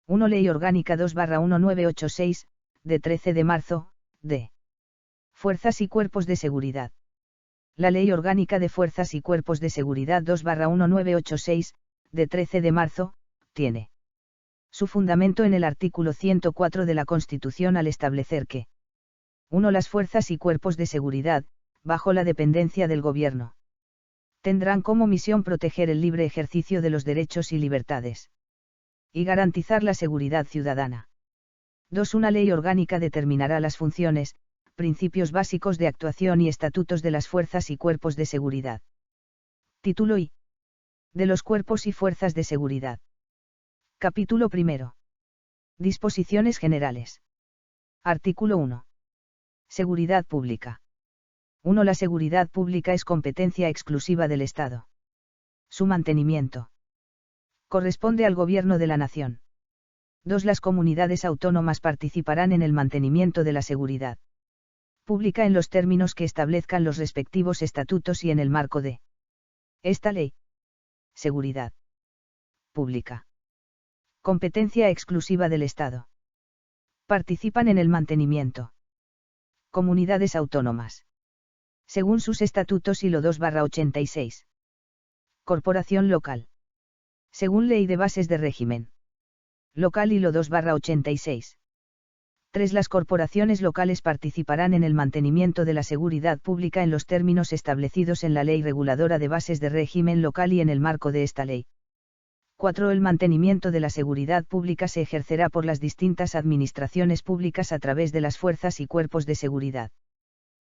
1 Ley Orgánica 2/1986, de 13 de marzo, de Fuerzas y Cuerpos de Seguridad. La Ley Orgánica de Fuerzas y Cuerpos de Seguridad 2/1986, de 13 de marzo, tiene su fundamento en el artículo 104 de la Constitución al establecer que 1. Las fuerzas y cuerpos de seguridad, bajo la dependencia del Gobierno, tendrán como misión proteger el libre ejercicio de los derechos y libertades y garantizar la seguridad ciudadana. 2. Una ley orgánica determinará las funciones, principios básicos de actuación y estatutos de las fuerzas y cuerpos de seguridad. Título I. De los cuerpos y fuerzas de seguridad. Capítulo I. Disposiciones generales. Artículo 1. Seguridad pública. 1. La seguridad pública es competencia exclusiva del Estado. Su mantenimiento corresponde al Gobierno de la Nación. 2. Las comunidades autónomas participarán en el mantenimiento de la seguridad pública en los términos que establezcan los respectivos estatutos y en el marco de esta ley. Seguridad pública. Competencia exclusiva del Estado. Participan en el mantenimiento comunidades autónomas, según sus estatutos y lo 2/86. Corporación local, según Ley de Bases de Régimen Local y lo 2/86. 3. Las corporaciones locales participarán en el mantenimiento de la seguridad pública en los términos establecidos en la Ley Reguladora de Bases de Régimen Local y en el marco de esta ley. 4. El mantenimiento de la seguridad pública se ejercerá por las distintas administraciones públicas a través de las fuerzas y cuerpos de seguridad.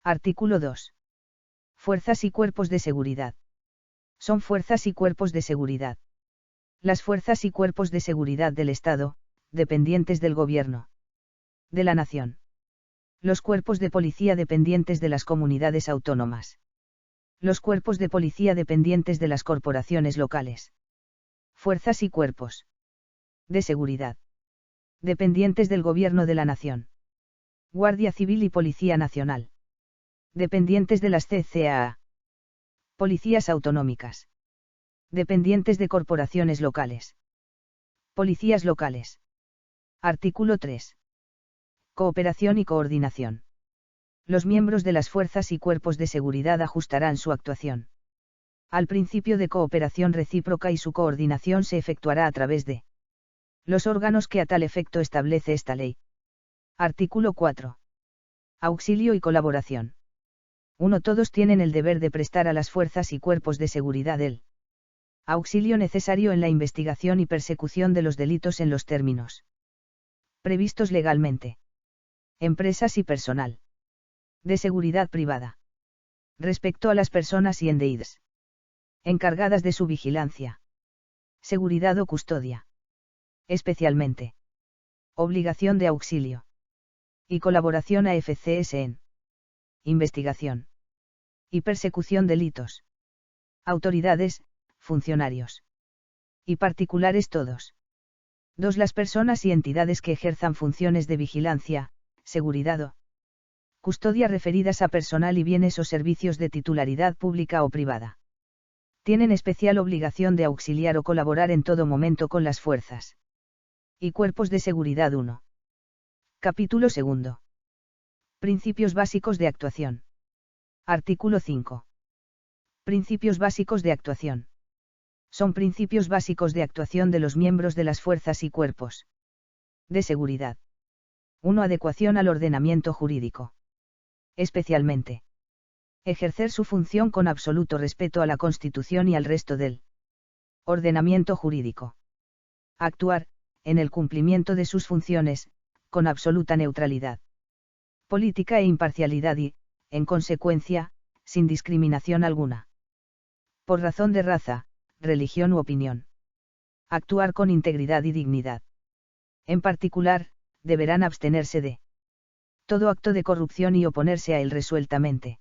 Artículo 2. Fuerzas y cuerpos de seguridad. Son fuerzas y cuerpos de seguridad. Las fuerzas y cuerpos de seguridad del Estado, dependientes del Gobierno de la Nación. Los cuerpos de policía dependientes de las comunidades autónomas. Los cuerpos de policía dependientes de las corporaciones locales. Fuerzas y cuerpos de seguridad dependientes del Gobierno de la Nación. Guardia Civil y Policía Nacional. Dependientes de las CCAA. Policías autonómicas. Dependientes de corporaciones locales. Policías locales. Artículo 3. Cooperación y coordinación. Los miembros de las fuerzas y cuerpos de seguridad ajustarán su actuación al principio de cooperación recíproca y su coordinación se efectuará a través de los órganos que a tal efecto establece esta ley. Artículo 4. Auxilio y colaboración. 1. Todos tienen el deber de prestar a las fuerzas y cuerpos de seguridad el auxilio necesario en la investigación y persecución de los delitos en los términos previstos legalmente. Empresas y personal de seguridad privada. Respecto a las personas y entiidades encargadas de su vigilancia, seguridad o custodia. Especialmente. Obligación de auxilio y colaboración a FCS en investigación y persecución delitos. Autoridades, funcionarios y particulares todos. 2. Las personas y entidades que ejerzan funciones de vigilancia, seguridad o custodia referidas a personal y bienes o servicios de titularidad pública o privada. Tienen especial obligación de auxiliar o colaborar en todo momento con las fuerzas y cuerpos de seguridad. 1. Capítulo 2. Principios básicos de actuación. Artículo 5. Principios básicos de actuación. Son principios básicos de actuación de los miembros de las fuerzas y cuerpos de seguridad. 1. Adecuación al ordenamiento jurídico. Especialmente. Ejercer su función con absoluto respeto a la Constitución y al resto del ordenamiento jurídico. Actuar, en el cumplimiento de sus funciones, con absoluta neutralidad política e imparcialidad y, en consecuencia, sin discriminación alguna. Por razón de raza, religión u opinión. Actuar con integridad y dignidad. En particular, deberán abstenerse de todo acto de corrupción y oponerse a él resueltamente.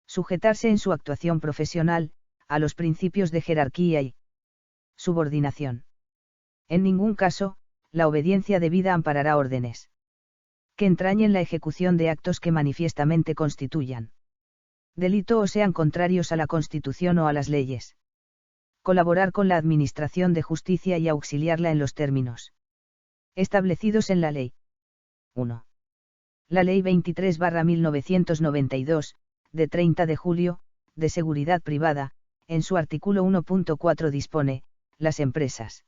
Sujetarse en su actuación profesional, a los principios de jerarquía y subordinación. En ningún caso, la obediencia debida amparará órdenes que entrañen la ejecución de actos que manifiestamente constituyan delito o sean contrarios a la Constitución o a las leyes. Colaborar con la Administración de Justicia y auxiliarla en los términos establecidos en la Ley 1. La Ley 23/1992, de 30 de julio, de Seguridad Privada, en su artículo 1.4 dispone, las empresas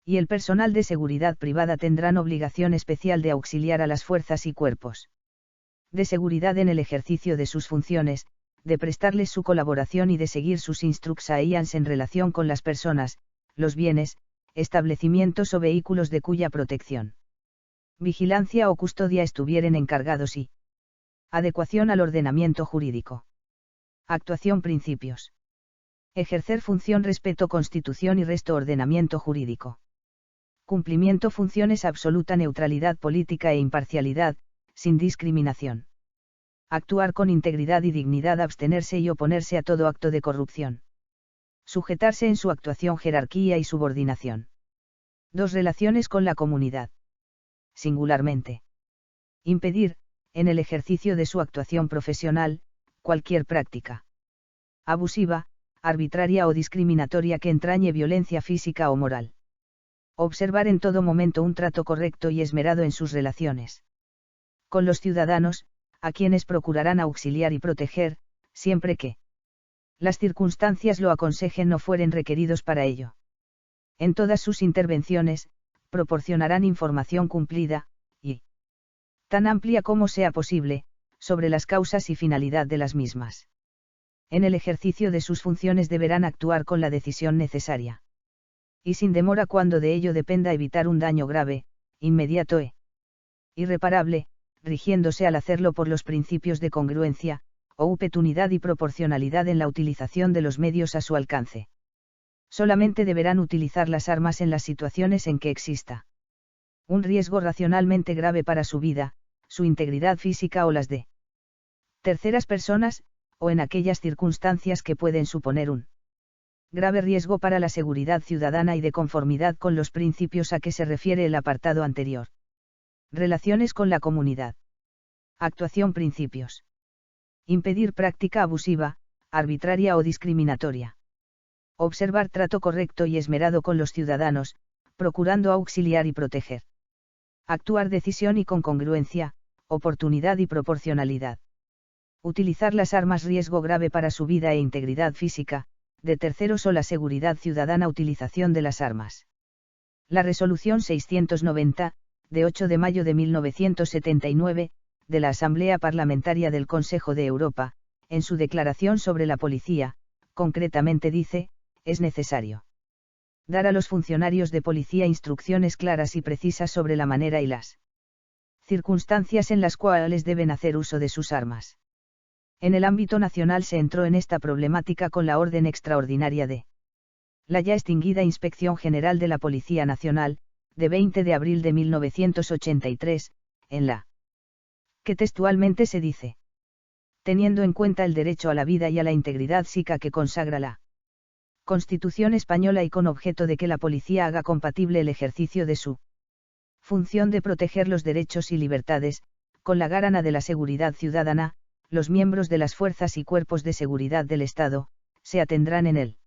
y el personal de seguridad privada tendrán obligación especial de auxiliar a las fuerzas y cuerpos de seguridad en el ejercicio de sus funciones, de prestarles su colaboración y de seguir sus instrucciones en relación con las personas, los bienes, establecimientos o vehículos de cuya protección, vigilancia o custodia estuvieren encargados y adecuación al ordenamiento jurídico. Actuación principios. Ejercer función respeto constitución y resto ordenamiento jurídico. Cumplimiento funciones absoluta neutralidad política e imparcialidad, sin discriminación. Actuar con integridad y dignidad abstenerse y oponerse a todo acto de corrupción. Sujetarse en su actuación jerarquía y subordinación. 2. Relaciones con la comunidad. Singularmente. Impedir, en el ejercicio de su actuación profesional, cualquier práctica abusiva, arbitraria o discriminatoria que entrañe violencia física o moral. Observar en todo momento un trato correcto y esmerado en sus relaciones con los ciudadanos, a quienes procurarán auxiliar y proteger, siempre que las circunstancias lo aconsejen o fueren requeridos para ello. En todas sus intervenciones, proporcionarán información cumplida, y tan amplia como sea posible, sobre las causas y finalidad de las mismas. En el ejercicio de sus funciones deberán actuar con la decisión necesaria y sin demora cuando de ello dependa evitar un daño grave, inmediato e irreparable, rigiéndose al hacerlo por los principios de congruencia, oportunidad y proporcionalidad en la utilización de los medios a su alcance. Solamente deberán utilizar las armas en las situaciones en que exista un riesgo racionalmente grave para su vida, su integridad física o las de terceras personas, o en aquellas circunstancias que pueden suponer un grave riesgo para la seguridad ciudadana y de conformidad con los principios a que se refiere el apartado anterior. Relaciones con la comunidad. Actuación principios. Impedir práctica abusiva, arbitraria o discriminatoria. Observar trato correcto y esmerado con los ciudadanos, procurando auxiliar y proteger. Actuar decisión y con congruencia, oportunidad y proporcionalidad. Utilizar las armas riesgo grave para su vida e integridad física, de terceros o la seguridad ciudadana utilización de las armas. La Resolución 690, de 8 de mayo de 1979, de la Asamblea Parlamentaria del Consejo de Europa, en su declaración sobre la policía, concretamente dice, es necesario dar a los funcionarios de policía instrucciones claras y precisas sobre la manera y las circunstancias en las cuales deben hacer uso de sus armas. En el ámbito nacional se entró en esta problemática con la orden extraordinaria de la ya extinguida Inspección General de la Policía Nacional, de 20 de abril de 1983, en la que textualmente se dice: teniendo en cuenta el derecho a la vida y a la integridad psíquica que consagra la Constitución española y con objeto de que la policía haga compatible el ejercicio de su función de proteger los derechos y libertades, con la garana de la seguridad ciudadana, los miembros de las fuerzas y cuerpos de seguridad del Estado, se atendrán en el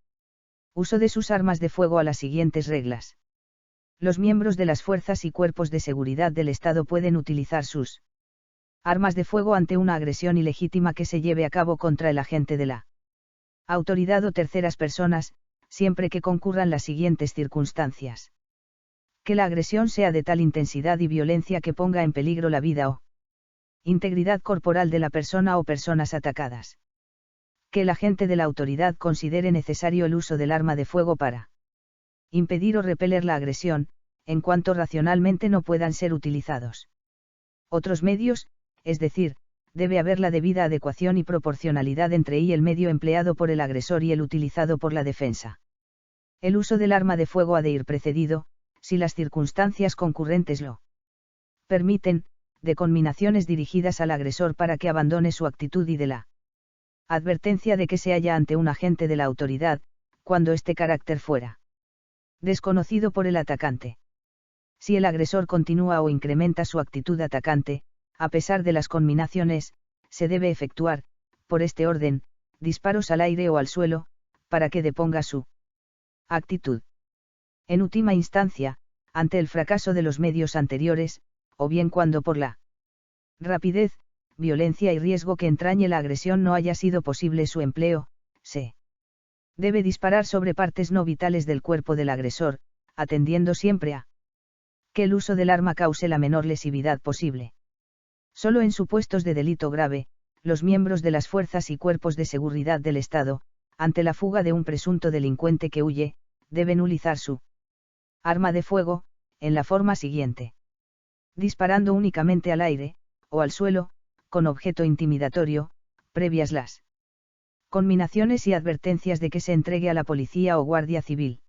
uso de sus armas de fuego a las siguientes reglas. Los miembros de las fuerzas y cuerpos de seguridad del Estado pueden utilizar sus armas de fuego ante una agresión ilegítima que se lleve a cabo contra el agente de la autoridad o terceras personas, siempre que concurran las siguientes circunstancias. Que la agresión sea de tal intensidad y violencia que ponga en peligro la vida o integridad corporal de la persona o personas atacadas. Que el agente de la autoridad considere necesario el uso del arma de fuego para impedir o repeler la agresión, en cuanto racionalmente no puedan ser utilizados otros medios, es decir, debe haber la debida adecuación y proporcionalidad entre el medio empleado por el agresor y el utilizado por la defensa. El uso del arma de fuego ha de ir precedido, si las circunstancias concurrentes lo permiten, de conminaciones dirigidas al agresor para que abandone su actitud y de la advertencia de que se halla ante un agente de la autoridad, cuando este carácter fuera desconocido por el atacante. Si el agresor continúa o incrementa su actitud atacante, a pesar de las conminaciones, se debe efectuar, por este orden, disparos al aire o al suelo, para que deponga su actitud. En última instancia, ante el fracaso de los medios anteriores, o bien cuando por la rapidez, violencia y riesgo que entrañe la agresión no haya sido posible su empleo, se debe disparar sobre partes no vitales del cuerpo del agresor, atendiendo siempre a que el uso del arma cause la menor lesividad posible. Solo en supuestos de delito grave, los miembros de las fuerzas y cuerpos de seguridad del Estado, ante la fuga de un presunto delincuente que huye, deben utilizar su arma de fuego, en la forma siguiente: disparando únicamente al aire, o al suelo, con objeto intimidatorio, previas las conminaciones y advertencias de que se entregue a la policía o guardia civil.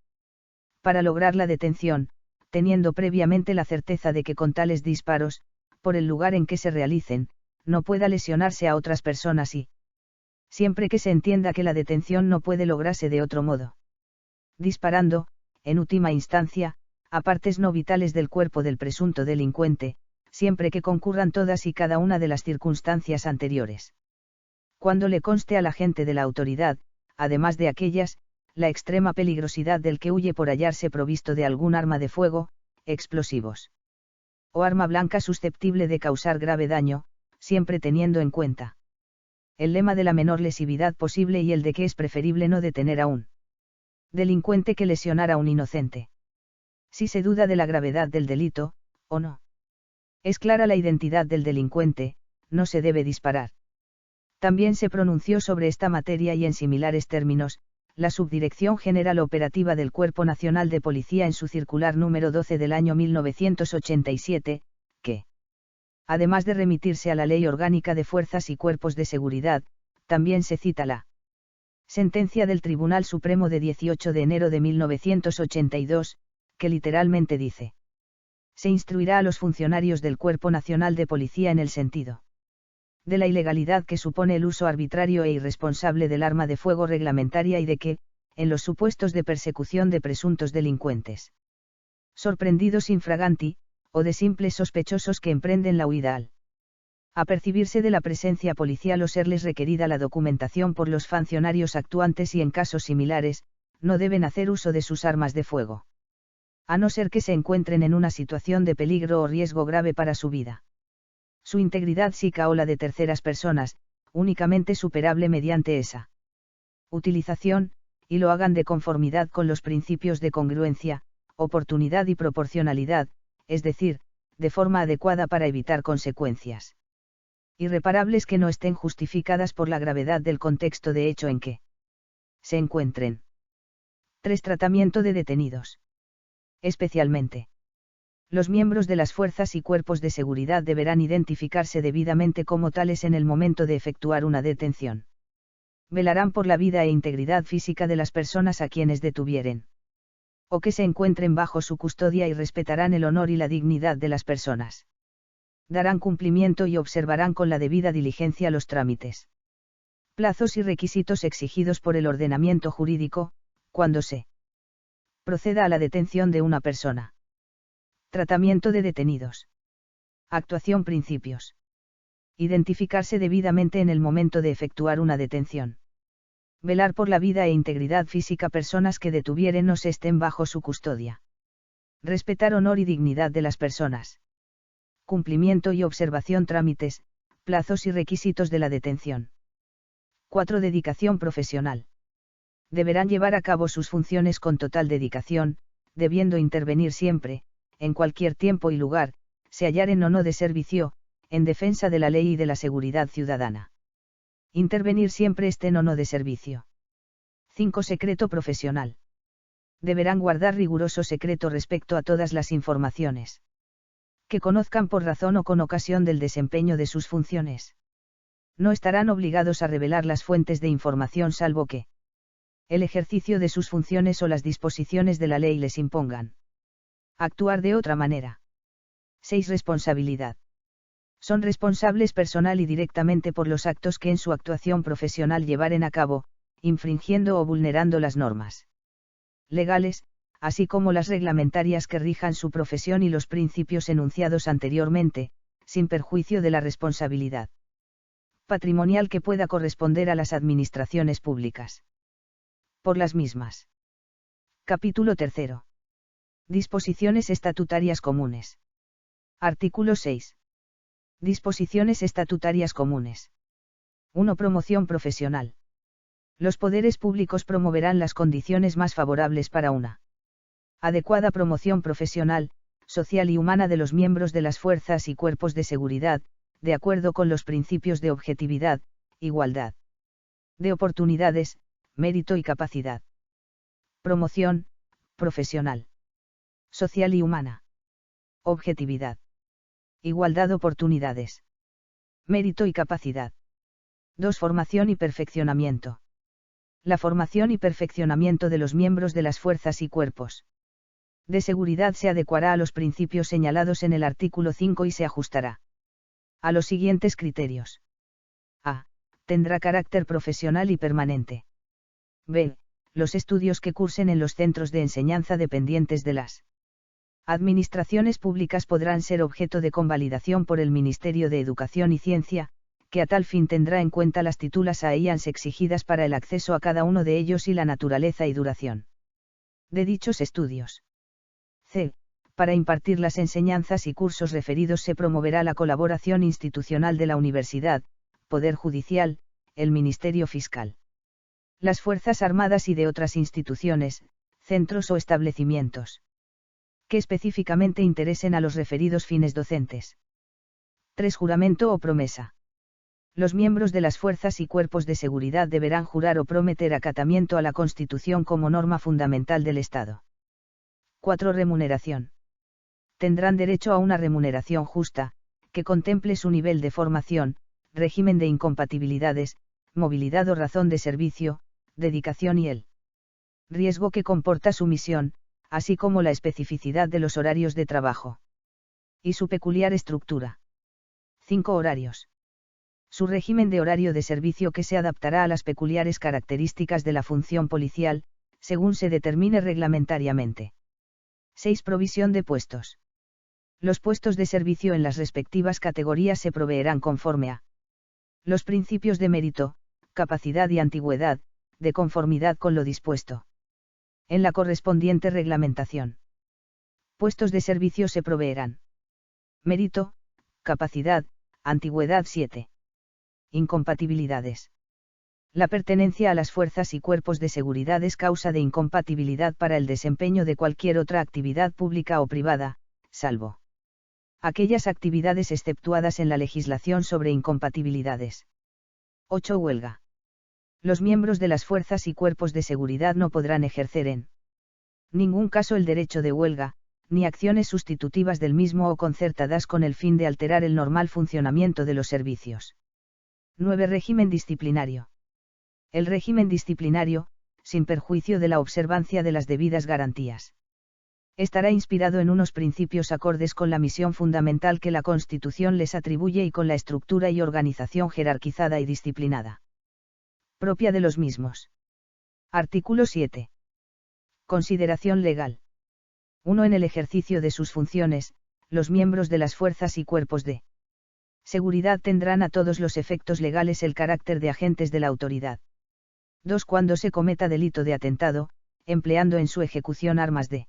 Para lograr la detención, teniendo previamente la certeza de que con tales disparos, por el lugar en que se realicen, no pueda lesionarse a otras personas y, siempre que se entienda que la detención no puede lograrse de otro modo, disparando, en última instancia, a partes no vitales del cuerpo del presunto delincuente, siempre que concurran todas y cada una de las circunstancias anteriores. Cuando le conste al agente de la autoridad, además de aquellas, la extrema peligrosidad del que huye por hallarse provisto de algún arma de fuego, explosivos o arma blanca susceptible de causar grave daño, siempre teniendo en cuenta el lema de la menor lesividad posible y el de que es preferible no detener a un delincuente que lesionar a un inocente. Si se duda de la gravedad del delito, o no es clara la identidad del delincuente, no se debe disparar. También se pronunció sobre esta materia y en similares términos, la Subdirección General Operativa del Cuerpo Nacional de Policía en su circular número 12 del año 1987, que, además de remitirse a la Ley Orgánica de Fuerzas y Cuerpos de Seguridad, también se cita la sentencia del Tribunal Supremo de 18 de enero de 1982, que literalmente dice: se instruirá a los funcionarios del Cuerpo Nacional de Policía en el sentido de la ilegalidad que supone el uso arbitrario e irresponsable del arma de fuego reglamentaria y de que, en los supuestos de persecución de presuntos delincuentes sorprendidos infraganti, o de simples sospechosos que emprenden la huida al apercibirse de la presencia policial o serles requerida la documentación por los funcionarios actuantes y en casos similares, no deben hacer uso de sus armas de fuego, a no ser que se encuentren en una situación de peligro o riesgo grave para su vida, su integridad psíquica o la de terceras personas, únicamente superable mediante esa utilización, y lo hagan de conformidad con los principios de congruencia, oportunidad y proporcionalidad, es decir, de forma adecuada para evitar consecuencias irreparables que no estén justificadas por la gravedad del contexto de hecho en que se encuentren. 3. Tratamiento de detenidos. Especialmente, los miembros de las fuerzas y cuerpos de seguridad deberán identificarse debidamente como tales en el momento de efectuar una detención. Velarán por la vida e integridad física de las personas a quienes detuvieren, o que se encuentren bajo su custodia, y respetarán el honor y la dignidad de las personas. Darán cumplimiento y observarán con la debida diligencia los trámites, plazos y requisitos exigidos por el ordenamiento jurídico, cuando se proceda a la detención de una persona. Tratamiento de detenidos. Actuación. Principios. Identificarse debidamente en el momento de efectuar una detención. Velar por la vida e integridad física personas que detuvieren o se estén bajo su custodia. Respetar honor y dignidad de las personas. Cumplimiento y observación. Trámites, plazos y requisitos de la detención. 4. Dedicación profesional. Deberán llevar a cabo sus funciones con total dedicación, debiendo intervenir siempre, en cualquier tiempo y lugar, se hallaren o no de servicio, en defensa de la ley y de la seguridad ciudadana. Intervenir siempre estén o no de servicio. 5. Secreto profesional. Deberán guardar riguroso secreto respecto a todas las informaciones que conozcan por razón o con ocasión del desempeño de sus funciones. No estarán obligados a revelar las fuentes de información salvo que el ejercicio de sus funciones o las disposiciones de la ley les impongan actuar de otra manera. 6. Responsabilidad. Son responsables personal y directamente por los actos que en su actuación profesional llevaren a cabo, infringiendo o vulnerando las normas legales, así como las reglamentarias que rijan su profesión y los principios enunciados anteriormente, sin perjuicio de la responsabilidad patrimonial que pueda corresponder a las administraciones públicas por las mismas. Capítulo 3. Disposiciones estatutarias comunes. Artículo 6. Disposiciones estatutarias comunes. 1. Promoción profesional. Los poderes públicos promoverán las condiciones más favorables para una adecuada promoción profesional, social y humana de los miembros de las fuerzas y cuerpos de seguridad, de acuerdo con los principios de objetividad, igualdad de oportunidades, mérito y capacidad. Promoción profesional, social y humana. Objetividad. Igualdad de oportunidades. Mérito y capacidad. 2. Formación y perfeccionamiento. La formación y perfeccionamiento de los miembros de las fuerzas y cuerpos de seguridad se adecuará a los principios señalados en el artículo 5 y se ajustará a los siguientes criterios. A. Tendrá carácter profesional y permanente. B. Los estudios que cursen en los centros de enseñanza dependientes de las administraciones públicas podrán ser objeto de convalidación por el Ministerio de Educación y Ciencia, que a tal fin tendrá en cuenta las títulas AIANS exigidas para el acceso a cada uno de ellos y la naturaleza y duración de dichos estudios. C. Para impartir las enseñanzas y cursos referidos se promoverá la colaboración institucional de la Universidad, Poder Judicial, el Ministerio Fiscal, las Fuerzas Armadas y de otras instituciones, centros o establecimientos que específicamente interesen a los referidos fines docentes. 3. Juramento o promesa. Los miembros de las fuerzas y cuerpos de seguridad deberán jurar o prometer acatamiento a la Constitución como norma fundamental del Estado. 4. Remuneración. Tendrán derecho a una remuneración justa, que contemple su nivel de formación, régimen de incompatibilidades, movilidad o razón de servicio, dedicación y el riesgo que comporta su misión, así como la especificidad de los horarios de trabajo y su peculiar estructura. 5. Horarios. Su régimen de horario de servicio que se adaptará a las peculiares características de la función policial, según se determine reglamentariamente. 6. Provisión de puestos. Los puestos de servicio en las respectivas categorías se proveerán conforme a los principios de mérito, capacidad y antigüedad, de conformidad con lo dispuesto en la correspondiente reglamentación. Puestos de servicio se proveerán. Mérito, capacidad, antigüedad. 7. Incompatibilidades. La pertenencia a las fuerzas y cuerpos de seguridad es causa de incompatibilidad para el desempeño de cualquier otra actividad pública o privada, salvo aquellas actividades exceptuadas en la legislación sobre incompatibilidades. 8. Huelga. Los miembros de las fuerzas y cuerpos de seguridad no podrán ejercer en ningún caso el derecho de huelga, ni acciones sustitutivas del mismo o concertadas con el fin de alterar el normal funcionamiento de los servicios. 9. Régimen disciplinario. El régimen disciplinario, sin perjuicio de la observancia de las debidas garantías, estará inspirado en unos principios acordes con la misión fundamental que la Constitución les atribuye y con la estructura y organización jerarquizada y disciplinada propia de los mismos. Artículo 7. Consideración legal. 1. En el ejercicio de sus funciones, los miembros de las fuerzas y cuerpos de seguridad tendrán a todos los efectos legales el carácter de agentes de la autoridad. 2. Cuando se cometa delito de atentado, empleando en su ejecución armas de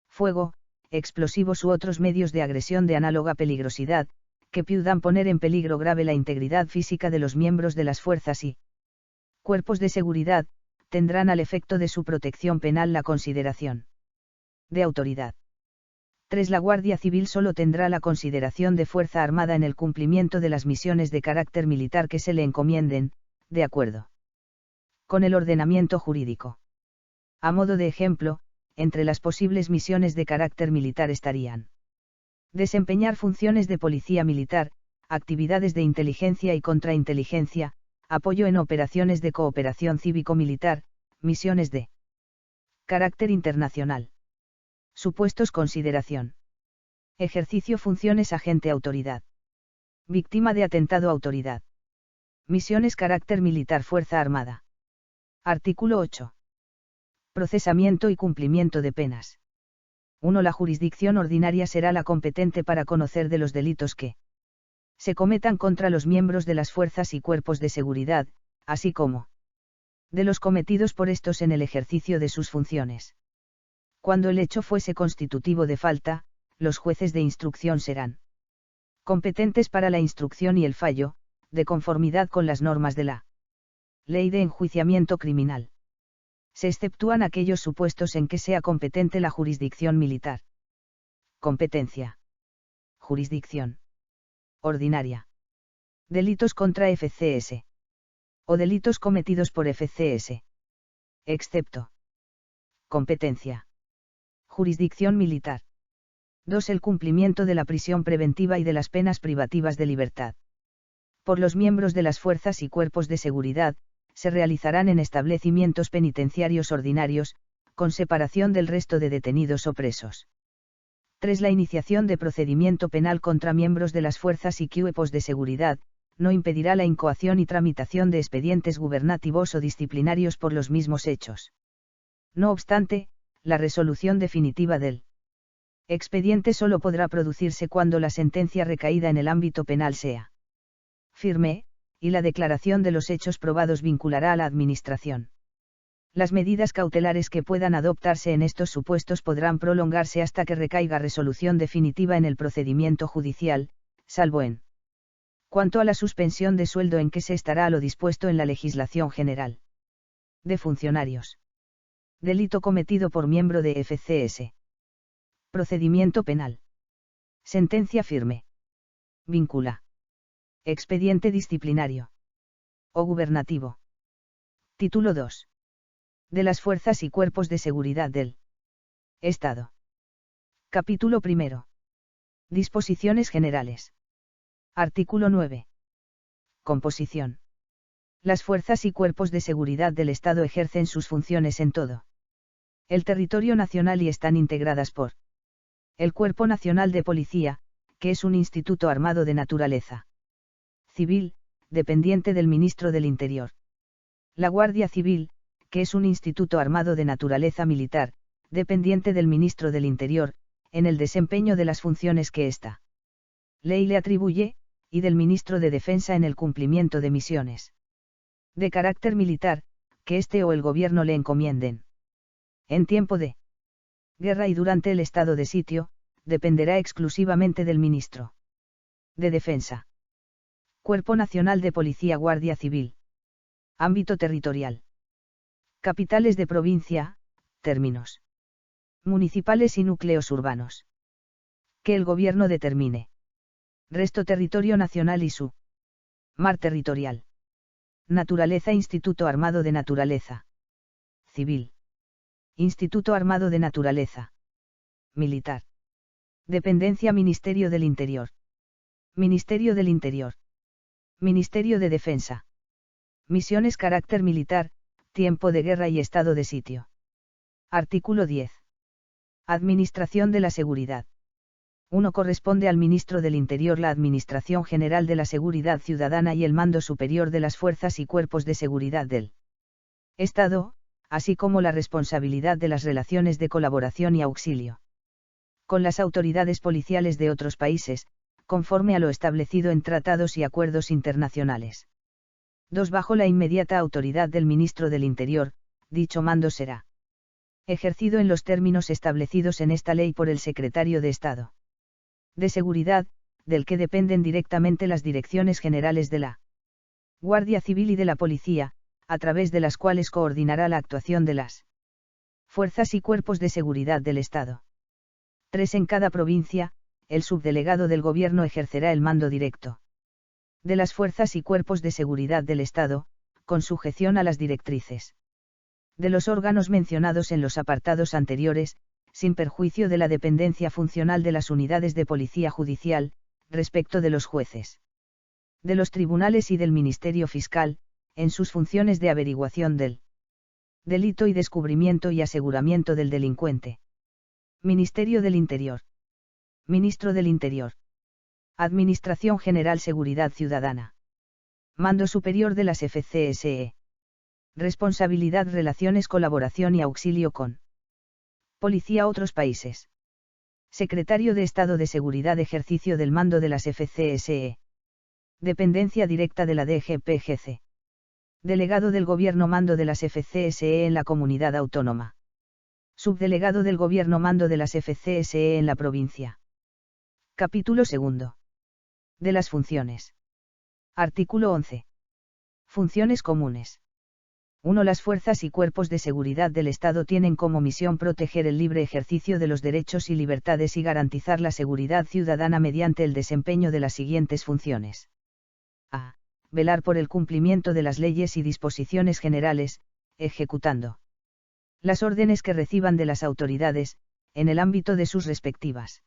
fuego, explosivos u otros medios de agresión de análoga peligrosidad, que puedan poner en peligro grave la integridad física de los miembros de las fuerzas y cuerpos de seguridad, tendrán al efecto de su protección penal la consideración de autoridad. 3. La Guardia Civil solo tendrá la consideración de fuerza armada en el cumplimiento de las misiones de carácter militar que se le encomienden, de acuerdo con el ordenamiento jurídico. A modo de ejemplo, entre las posibles misiones de carácter militar estarían: desempeñar funciones de policía militar, actividades de inteligencia y contrainteligencia, apoyo en operaciones de cooperación cívico-militar, misiones de carácter internacional. Supuestos: consideración. Ejercicio funciones agente autoridad. Víctima de atentado autoridad. Misiones carácter militar fuerza armada. Artículo 8. Procesamiento y cumplimiento de penas. 1. La jurisdicción ordinaria será la competente para conocer de los delitos que se cometan contra los miembros de las fuerzas y cuerpos de seguridad, así como de los cometidos por estos en el ejercicio de sus funciones. Cuando el hecho fuese constitutivo de falta, los jueces de instrucción serán competentes para la instrucción y el fallo, de conformidad con las normas de la Ley de Enjuiciamiento Criminal. Se exceptúan aquellos supuestos en que sea competente la jurisdicción militar. Competencia. Jurisdicción ordinaria. Delitos contra FCS. O delitos cometidos por FCS. Excepto. Competencia. Jurisdicción militar. 2. El cumplimiento de la prisión preventiva y de las penas privativas de libertad. Por los miembros de las fuerzas y cuerpos de seguridad, se realizarán en establecimientos penitenciarios ordinarios, con separación del resto de detenidos o presos. 3. La iniciación de procedimiento penal contra miembros de las fuerzas y cuerpos de seguridad, no impedirá la incoación y tramitación de expedientes gubernativos o disciplinarios por los mismos hechos. No obstante, la resolución definitiva del expediente solo podrá producirse cuando la sentencia recaída en el ámbito penal sea firme, y la declaración de los hechos probados vinculará a la Administración. Las medidas cautelares que puedan adoptarse en estos supuestos podrán prolongarse hasta que recaiga resolución definitiva en el procedimiento judicial, salvo en cuanto a la suspensión de sueldo en que se estará a lo dispuesto en la legislación general de funcionarios. Delito cometido por miembro de FCS. Procedimiento penal. Sentencia firme. Vincula. Expediente disciplinario. O gubernativo. Título 2. De las fuerzas y cuerpos de seguridad del Estado. Capítulo 1. Disposiciones generales. Artículo 9. Composición. Las fuerzas y cuerpos de seguridad del Estado ejercen sus funciones en todo el territorio nacional y están integradas por el Cuerpo Nacional de Policía, que es un instituto armado de naturaleza civil, dependiente del Ministro del Interior. La Guardia Civil, que es un instituto armado de naturaleza militar, dependiente del Ministro del Interior, en el desempeño de las funciones que esta ley le atribuye, y del Ministro de Defensa en el cumplimiento de misiones de carácter militar, que éste o el gobierno le encomienden. En tiempo de guerra y durante el estado de sitio, dependerá exclusivamente del Ministro de Defensa. Cuerpo Nacional de Policía Guardia Civil. Ámbito territorial. Capitales de provincia, términos municipales y núcleos urbanos. Que el gobierno determine. Resto territorio nacional y su mar territorial. Naturaleza. Instituto Armado de Naturaleza Civil. Instituto Armado de Naturaleza Militar. Dependencia Ministerio del Interior. Ministerio del Interior. Ministerio de Defensa. Misiones carácter militar, tiempo de guerra y estado de sitio. Artículo 10. Administración de la Seguridad. 1. Corresponde al Ministro del Interior la Administración General de la Seguridad Ciudadana y el mando superior de las fuerzas y cuerpos de seguridad del Estado, así como la responsabilidad de las relaciones de colaboración y auxilio con las autoridades policiales de otros países, conforme a lo establecido en tratados y acuerdos internacionales. 2. Bajo la inmediata autoridad del Ministro del Interior, dicho mando será ejercido en los términos establecidos en esta ley por el Secretario de Estado de Seguridad, del que dependen directamente las direcciones generales de la Guardia Civil y de la Policía, a través de las cuales coordinará la actuación de las fuerzas y cuerpos de seguridad del Estado. 3. En cada provincia, el subdelegado del Gobierno ejercerá el mando directo de las fuerzas y cuerpos de seguridad del Estado, con sujeción a las directrices de los órganos mencionados en los apartados anteriores, sin perjuicio de la dependencia funcional de las unidades de policía judicial, respecto de los jueces, de los tribunales y del Ministerio Fiscal, en sus funciones de averiguación del delito y descubrimiento y aseguramiento del delincuente. Ministerio del Interior. Ministro del Interior. Administración General Seguridad Ciudadana. Mando Superior de las FCSE. Responsabilidad Relaciones Colaboración y Auxilio con Policía otros países. Secretario de Estado de Seguridad Ejercicio del mando de las FCSE. Dependencia directa de la DGPGC. Delegado del Gobierno mando de las FCSE en la Comunidad Autónoma Subdelegado del Gobierno mando de las FCSE en la provincia. Capítulo 2. De las funciones. Artículo 11. Funciones comunes. 1. Las fuerzas y cuerpos de seguridad del Estado tienen como misión proteger el libre ejercicio de los derechos y libertades y garantizar la seguridad ciudadana mediante el desempeño de las siguientes funciones. A. Velar por el cumplimiento de las leyes y disposiciones generales, ejecutando las órdenes que reciban de las autoridades, en el ámbito de sus respectivas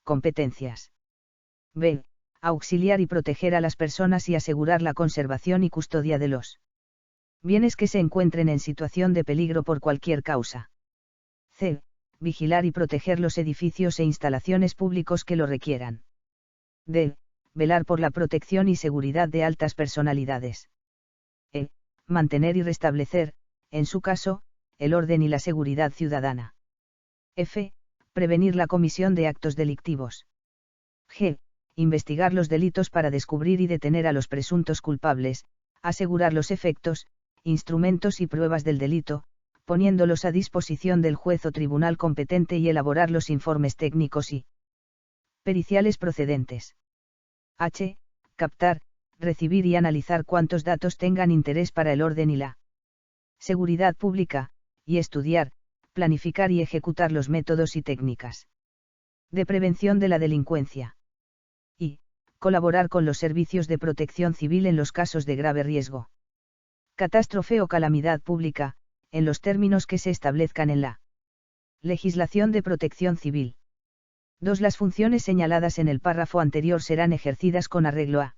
competencias. B. Auxiliar y proteger a las personas y asegurar la conservación y custodia de los bienes que se encuentren en situación de peligro por cualquier causa. C. Vigilar y proteger los edificios e instalaciones públicos que lo requieran. D. Velar por la protección y seguridad de altas personalidades. E. Mantener y restablecer, en su caso, el orden y la seguridad ciudadana. F. Prevenir la comisión de actos delictivos. G. Investigar los delitos para descubrir y detener a los presuntos culpables, asegurar los efectos, instrumentos y pruebas del delito, poniéndolos a disposición del juez o tribunal competente y elaborar los informes técnicos y periciales procedentes. H. Captar, recibir y analizar cuantos datos tengan interés para el orden y la seguridad pública, y estudiar, planificar y ejecutar los métodos y técnicas de prevención de la delincuencia. Y, colaborar con los servicios de protección civil en los casos de grave riesgo, catástrofe o calamidad pública, en los términos que se establezcan en la legislación de protección civil. 2. Las funciones señaladas en el párrafo anterior serán ejercidas con arreglo a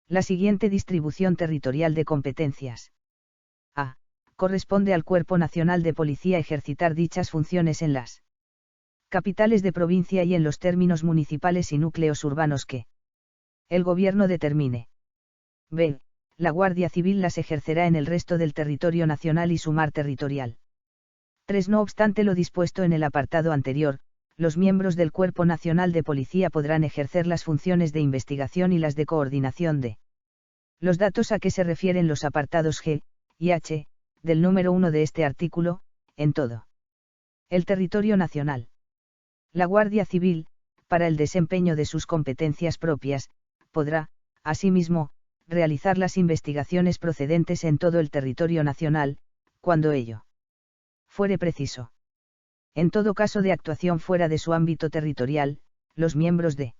la siguiente distribución territorial de competencias. A. Corresponde al Cuerpo Nacional de Policía ejercitar dichas funciones en las capitales de provincia y en los términos municipales y núcleos urbanos que el Gobierno determine. B. La Guardia Civil las ejercerá en el resto del territorio nacional y su mar territorial. 3. No obstante lo dispuesto en el apartado anterior, los miembros del Cuerpo Nacional de Policía podrán ejercer las funciones de investigación y las de coordinación de los datos a que se refieren los apartados G y H, del número 1 de este artículo, en todo el territorio nacional. La Guardia Civil, para el desempeño de sus competencias propias, podrá, asimismo, realizar las investigaciones procedentes en todo el territorio nacional, cuando ello fuere preciso. En todo caso de actuación fuera de su ámbito territorial, los miembros de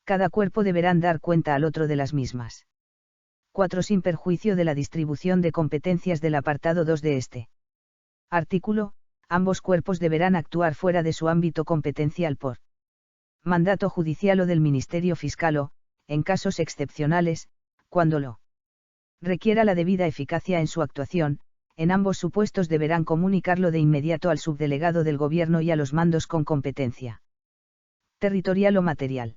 cada cuerpo deberán dar cuenta al otro de las mismas. 4. Sin perjuicio de la distribución de competencias del apartado 2 de este artículo, ambos cuerpos deberán actuar fuera de su ámbito competencial por mandato judicial o del Ministerio Fiscal o, en casos excepcionales, cuando lo requiera la debida eficacia en su actuación, en ambos supuestos deberán comunicarlo de inmediato al subdelegado del Gobierno y a los mandos con competencia territorial o material.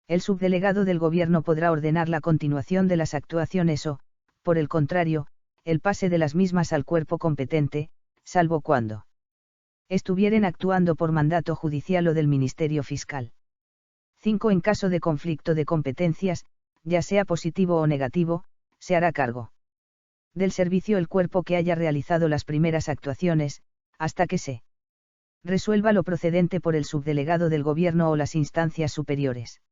El subdelegado del Gobierno podrá ordenar la continuación de las actuaciones o, por el contrario, el pase de las mismas al cuerpo competente, salvo cuando estuvieren actuando por mandato judicial o del Ministerio Fiscal. 5. En caso de conflicto de competencias, ya sea positivo o negativo, se hará cargo del servicio el cuerpo que haya realizado las primeras actuaciones, hasta que se resuelva lo procedente por el subdelegado del Gobierno o las instancias superiores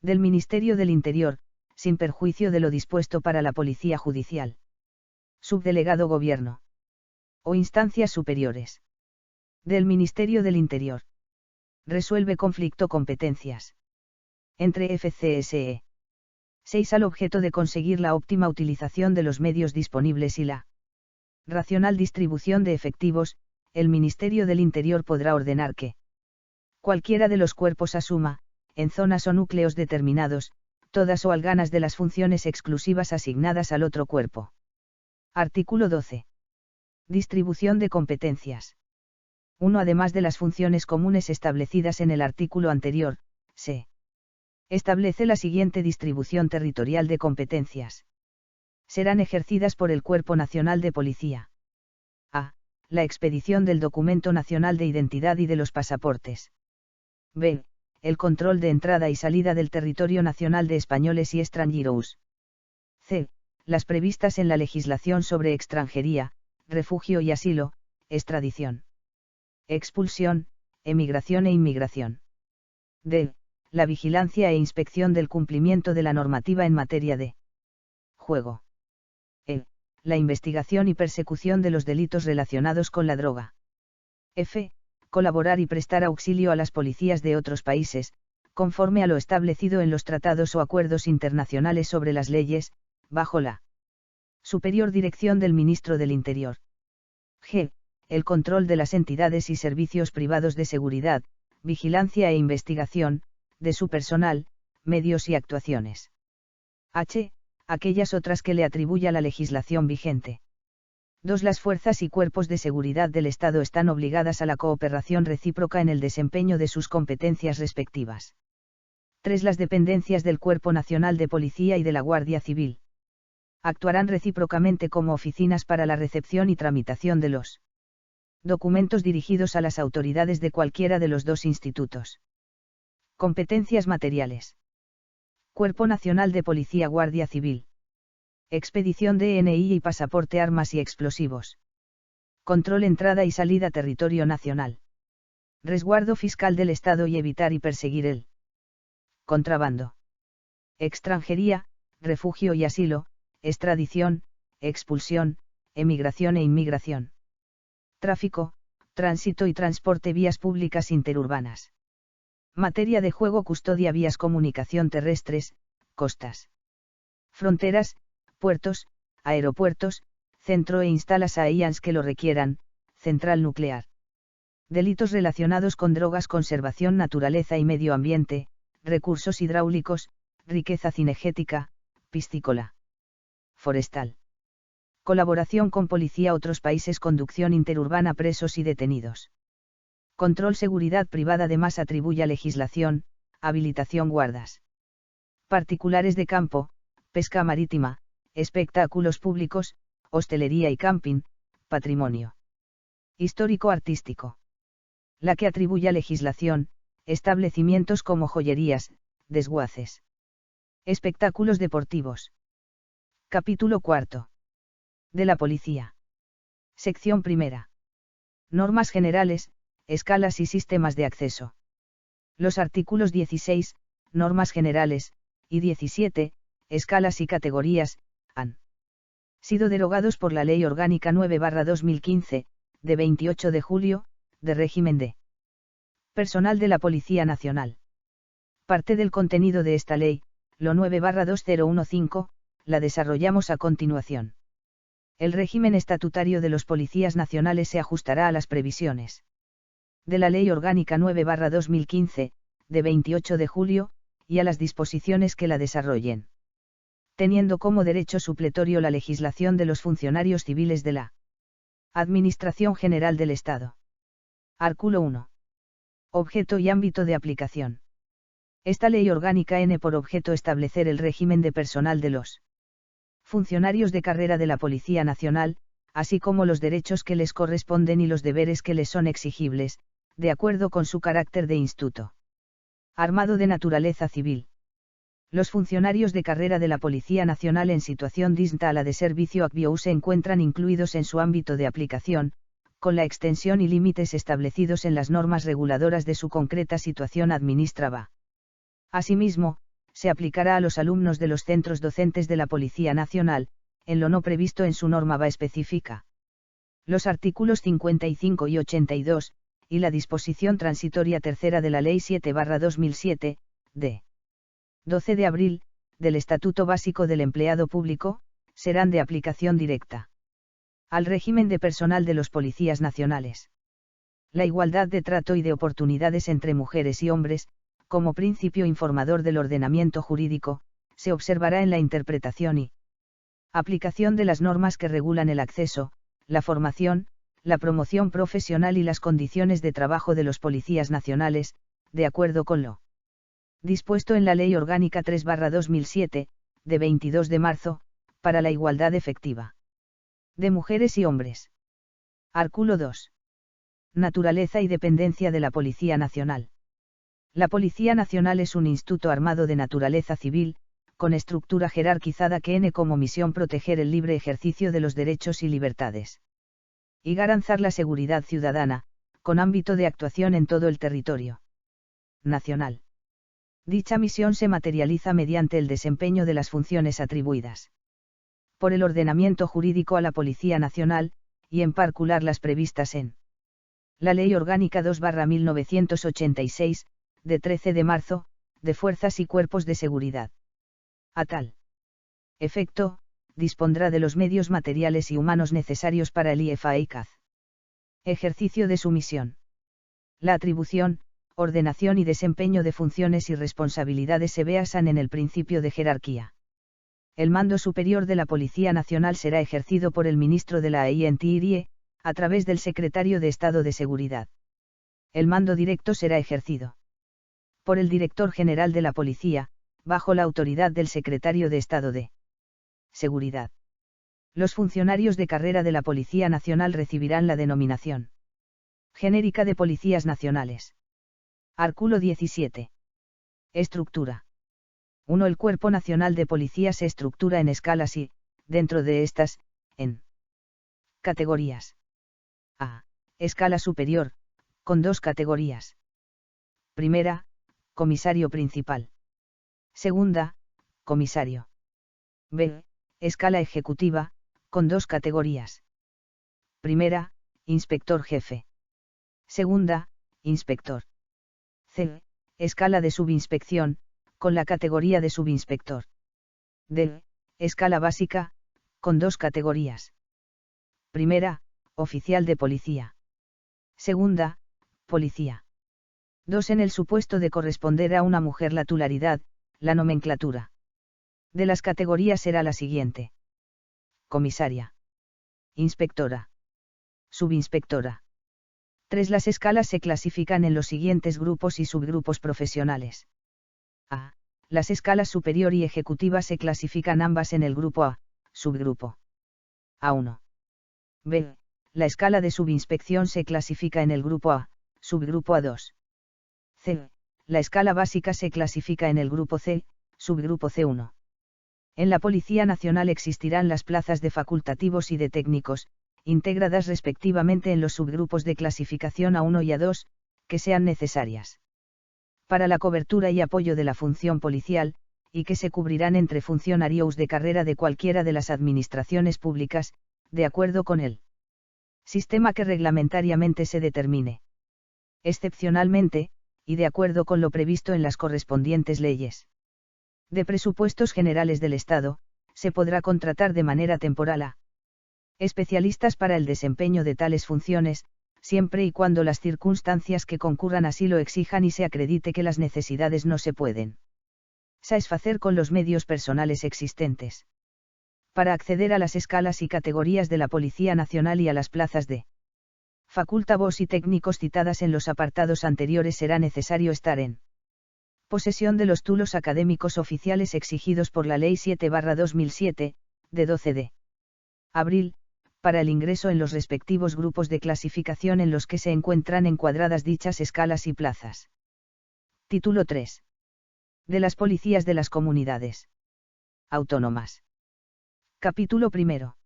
del Ministerio del Interior, sin perjuicio de lo dispuesto para la Policía Judicial, subdelegado Gobierno o instancias superiores del Ministerio del Interior. Resuelve conflicto competencias entre FCSE. 6. Al objeto de conseguir la óptima utilización de los medios disponibles y la racional distribución de efectivos, el Ministerio del Interior podrá ordenar que cualquiera de los cuerpos asuma, en zonas o núcleos determinados, todas o alganas de las funciones exclusivas asignadas al otro cuerpo. Artículo 12. Distribución de competencias. 1. Además de las funciones comunes establecidas en el artículo anterior, se establece la siguiente distribución territorial de competencias. Serán ejercidas por el Cuerpo Nacional de Policía. A. La expedición del documento nacional de identidad y de los pasaportes. B. El control de entrada y salida del territorio nacional de españoles y extranjeros. C. Las previstas en la legislación sobre extranjería, refugio y asilo, extradición. Expulsión, emigración e inmigración. D. La vigilancia e inspección del cumplimiento de la normativa en materia de juego. E. La investigación y persecución de los delitos relacionados con la droga. F. Colaborar y prestar auxilio a las policías de otros países, conforme a lo establecido en los tratados o acuerdos internacionales sobre las leyes, bajo la superior dirección del Ministro del Interior. G. El control de las entidades y servicios privados de seguridad, vigilancia e investigación, de su personal, medios y actuaciones. H. Aquellas otras que le atribuya la legislación vigente. 2. Las fuerzas y cuerpos de seguridad del Estado están obligadas a la cooperación recíproca en el desempeño de sus competencias respectivas. 3. Las dependencias del Cuerpo Nacional de Policía y de la Guardia Civil actuarán recíprocamente como oficinas para la recepción y tramitación de los documentos dirigidos a las autoridades de cualquiera de los dos institutos. Competencias materiales. Cuerpo Nacional de Policía, Guardia Civil. Expedición de DNI y pasaporte, armas y explosivos. Control entrada y salida territorio nacional. Resguardo fiscal del Estado y evitar y perseguir el contrabando. Extranjería, refugio y asilo, extradición, expulsión, emigración e inmigración. Tráfico, tránsito y transporte, vías públicas interurbanas. Materia de juego, custodia, vías, comunicación terrestres, costas. Fronteras, puertos, aeropuertos, centro e instalaciones que lo requieran, central nuclear. Delitos relacionados con drogas, conservación, naturaleza y medio ambiente, recursos hidráulicos, riqueza cinegética, piscícola. Forestal. Colaboración con policía otros países, conducción interurbana, presos y detenidos. Control, seguridad privada, además atribuye legislación, habilitación, guardas particulares de campo, pesca marítima, espectáculos públicos, hostelería y camping, patrimonio histórico artístico. La que atribuye legislación, establecimientos como joyerías, desguaces. Espectáculos deportivos. Capítulo cuarto. De la Policía. Sección primera. Normas generales, escalas y sistemas de acceso. Los artículos 16, normas generales, y 17, escalas y categorías, han sido derogados por la Ley Orgánica 9/2015, de 28 de julio, de régimen de personal de la Policía Nacional. Parte del contenido de esta ley, lo 9/2015, la desarrollamos a continuación. El régimen estatutario de los policías nacionales se ajustará a las previsiones de la Ley Orgánica 9/2015, de 28 de julio, y a las disposiciones que la desarrollen. Teniendo como derecho supletorio la legislación de los funcionarios civiles de la Administración General del Estado. Artículo 1. Objeto y ámbito de aplicación. Esta ley orgánica tiene por objeto establecer el régimen de personal de los funcionarios de carrera de la Policía Nacional, así como los derechos que les corresponden y los deberes que les son exigibles, de acuerdo con su carácter de instituto armado de naturaleza civil. Los funcionarios de carrera de la Policía Nacional en situación distinta a la de servicio activo se encuentran incluidos en su ámbito de aplicación, con la extensión y límites establecidos en las normas reguladoras de su concreta situación administrativa. Asimismo, se aplicará a los alumnos de los centros docentes de la Policía Nacional, en lo no previsto en su norma específica. Los artículos 55 y 82, y la disposición transitoria tercera de la Ley 7/2007, de 12 de abril, del Estatuto Básico del Empleado Público, serán de aplicación directa al régimen de personal de los policías nacionales. La igualdad de trato y de oportunidades entre mujeres y hombres, como principio informador del ordenamiento jurídico, se observará en la interpretación y aplicación de las normas que regulan el acceso, la formación, la promoción profesional y las condiciones de trabajo de los policías nacionales, de acuerdo con lo dispuesto en la Ley Orgánica 3/2007, de 22 de marzo, para la igualdad efectiva de mujeres y hombres. Artículo 2. Naturaleza y dependencia de la Policía Nacional. La Policía Nacional es un instituto armado de naturaleza civil, con estructura jerarquizada que tiene como misión proteger el libre ejercicio de los derechos y libertades y garantizar la seguridad ciudadana, con ámbito de actuación en todo el territorio nacional. Dicha misión se materializa mediante el desempeño de las funciones atribuidas por el ordenamiento jurídico a la Policía Nacional, y en particular las previstas en la Ley Orgánica 2/1986, de 13 de marzo, de Fuerzas y Cuerpos de Seguridad. A tal efecto, dispondrá de los medios materiales y humanos necesarios para el IFAI-CAZ. Ejercicio de su misión. La atribución, ordenación y desempeño de funciones y responsabilidades se basan en el principio de jerarquía. El mando superior de la Policía Nacional será ejercido por el ministro de la Interior, a través del secretario de Estado de Seguridad. El mando directo será ejercido por el director general de la Policía, bajo la autoridad del secretario de Estado de Seguridad. Los funcionarios de carrera de la Policía Nacional recibirán la denominación genérica de Policías Nacionales. Artículo 17. Estructura. 1. El Cuerpo Nacional de Policía se estructura en escalas y, dentro de estas, en categorías. A. Escala superior, con 2 categorías. Primera, comisario principal. Segunda, comisario. B. Escala ejecutiva, con 2 categorías. Primera, inspector jefe. Segunda, inspector. C. Escala de subinspección, con la categoría de subinspector. D. Escala básica, con 2 categorías. Primera, oficial de policía. Segunda, policía. 2. En el supuesto de corresponder a una mujer la titularidad, la nomenclatura de las categorías será la siguiente: comisaria, inspectora, subinspectora. 3. Las escalas se clasifican en los siguientes grupos y subgrupos profesionales. A. Las escalas superior y ejecutiva se clasifican ambas en el grupo A, subgrupo A1. B. La escala de subinspección se clasifica en el grupo A, subgrupo A2. C. La escala básica se clasifica en el grupo C, subgrupo C1. En la Policía Nacional existirán las plazas de facultativos y de técnicos, integradas respectivamente en los subgrupos de clasificación A1 y A2, que sean necesarias para la cobertura y apoyo de la función policial, y que se cubrirán entre funcionarios de carrera de cualquiera de las administraciones públicas, de acuerdo con el sistema que reglamentariamente se determine. Excepcionalmente, y de acuerdo con lo previsto en las correspondientes leyes de presupuestos generales del Estado, se podrá contratar de manera temporal a especialistas para el desempeño de tales funciones, siempre y cuando las circunstancias que concurran así lo exijan y se acredite que las necesidades no se pueden satisfacer con los medios personales existentes. Para acceder a las escalas y categorías de la Policía Nacional y a las plazas de facultavos y técnicos citadas en los apartados anteriores será necesario estar en posesión de los títulos académicos oficiales exigidos por la Ley 7/2007, de 12 de abril, para el ingreso en los respectivos grupos de clasificación en los que se encuentran encuadradas dichas escalas y plazas. Título 3. De las policías de las comunidades autónomas. Capítulo 1.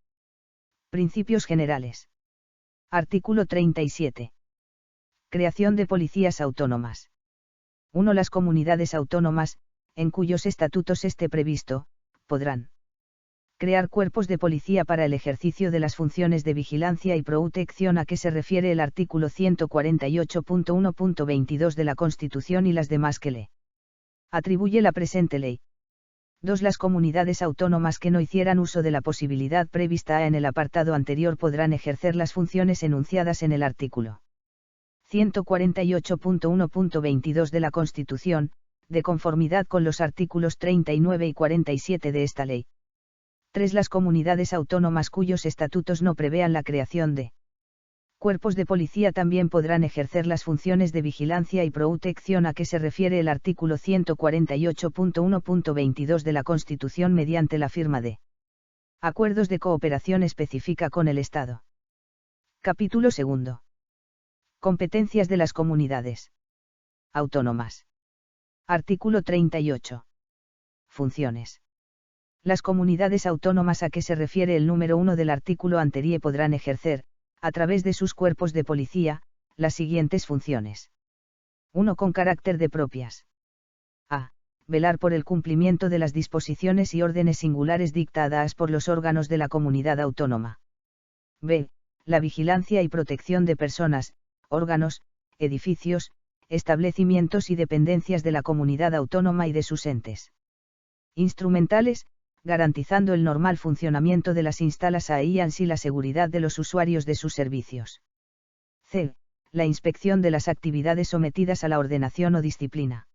Principios generales. Artículo 37. Creación de policías autónomas. 1. Las comunidades autónomas, en cuyos estatutos esté previsto, podrán crear cuerpos de policía para el ejercicio de las funciones de vigilancia y protección a que se refiere el artículo 148.1.22 de la Constitución y las demás que le atribuye la presente ley. 2. Las comunidades autónomas que no hicieran uso de la posibilidad prevista en el apartado anterior podrán ejercer las funciones enunciadas en el artículo 148.1.22 de la Constitución, de conformidad con los artículos 39 y 47 de esta ley. 3. Las comunidades autónomas cuyos estatutos no prevean la creación de cuerpos de policía también podrán ejercer las funciones de vigilancia y protección a que se refiere el artículo 148.1.22 de la Constitución mediante la firma de acuerdos de cooperación específica con el Estado. Capítulo 2. Competencias de las comunidades autónomas. Artículo 38. Funciones. Las comunidades autónomas a que se refiere el número 1 del artículo anterior podrán ejercer, a través de sus cuerpos de policía, las siguientes funciones. 1. Con carácter de propias. A. Velar por el cumplimiento de las disposiciones y órdenes singulares dictadas por los órganos de la comunidad autónoma. B. La vigilancia y protección de personas, órganos, edificios, establecimientos y dependencias de la comunidad autónoma y de sus entes instrumentales, garantizando el normal funcionamiento de las instalaciones y la seguridad de los usuarios de sus servicios. C. La inspección de las actividades sometidas a la ordenación o disciplina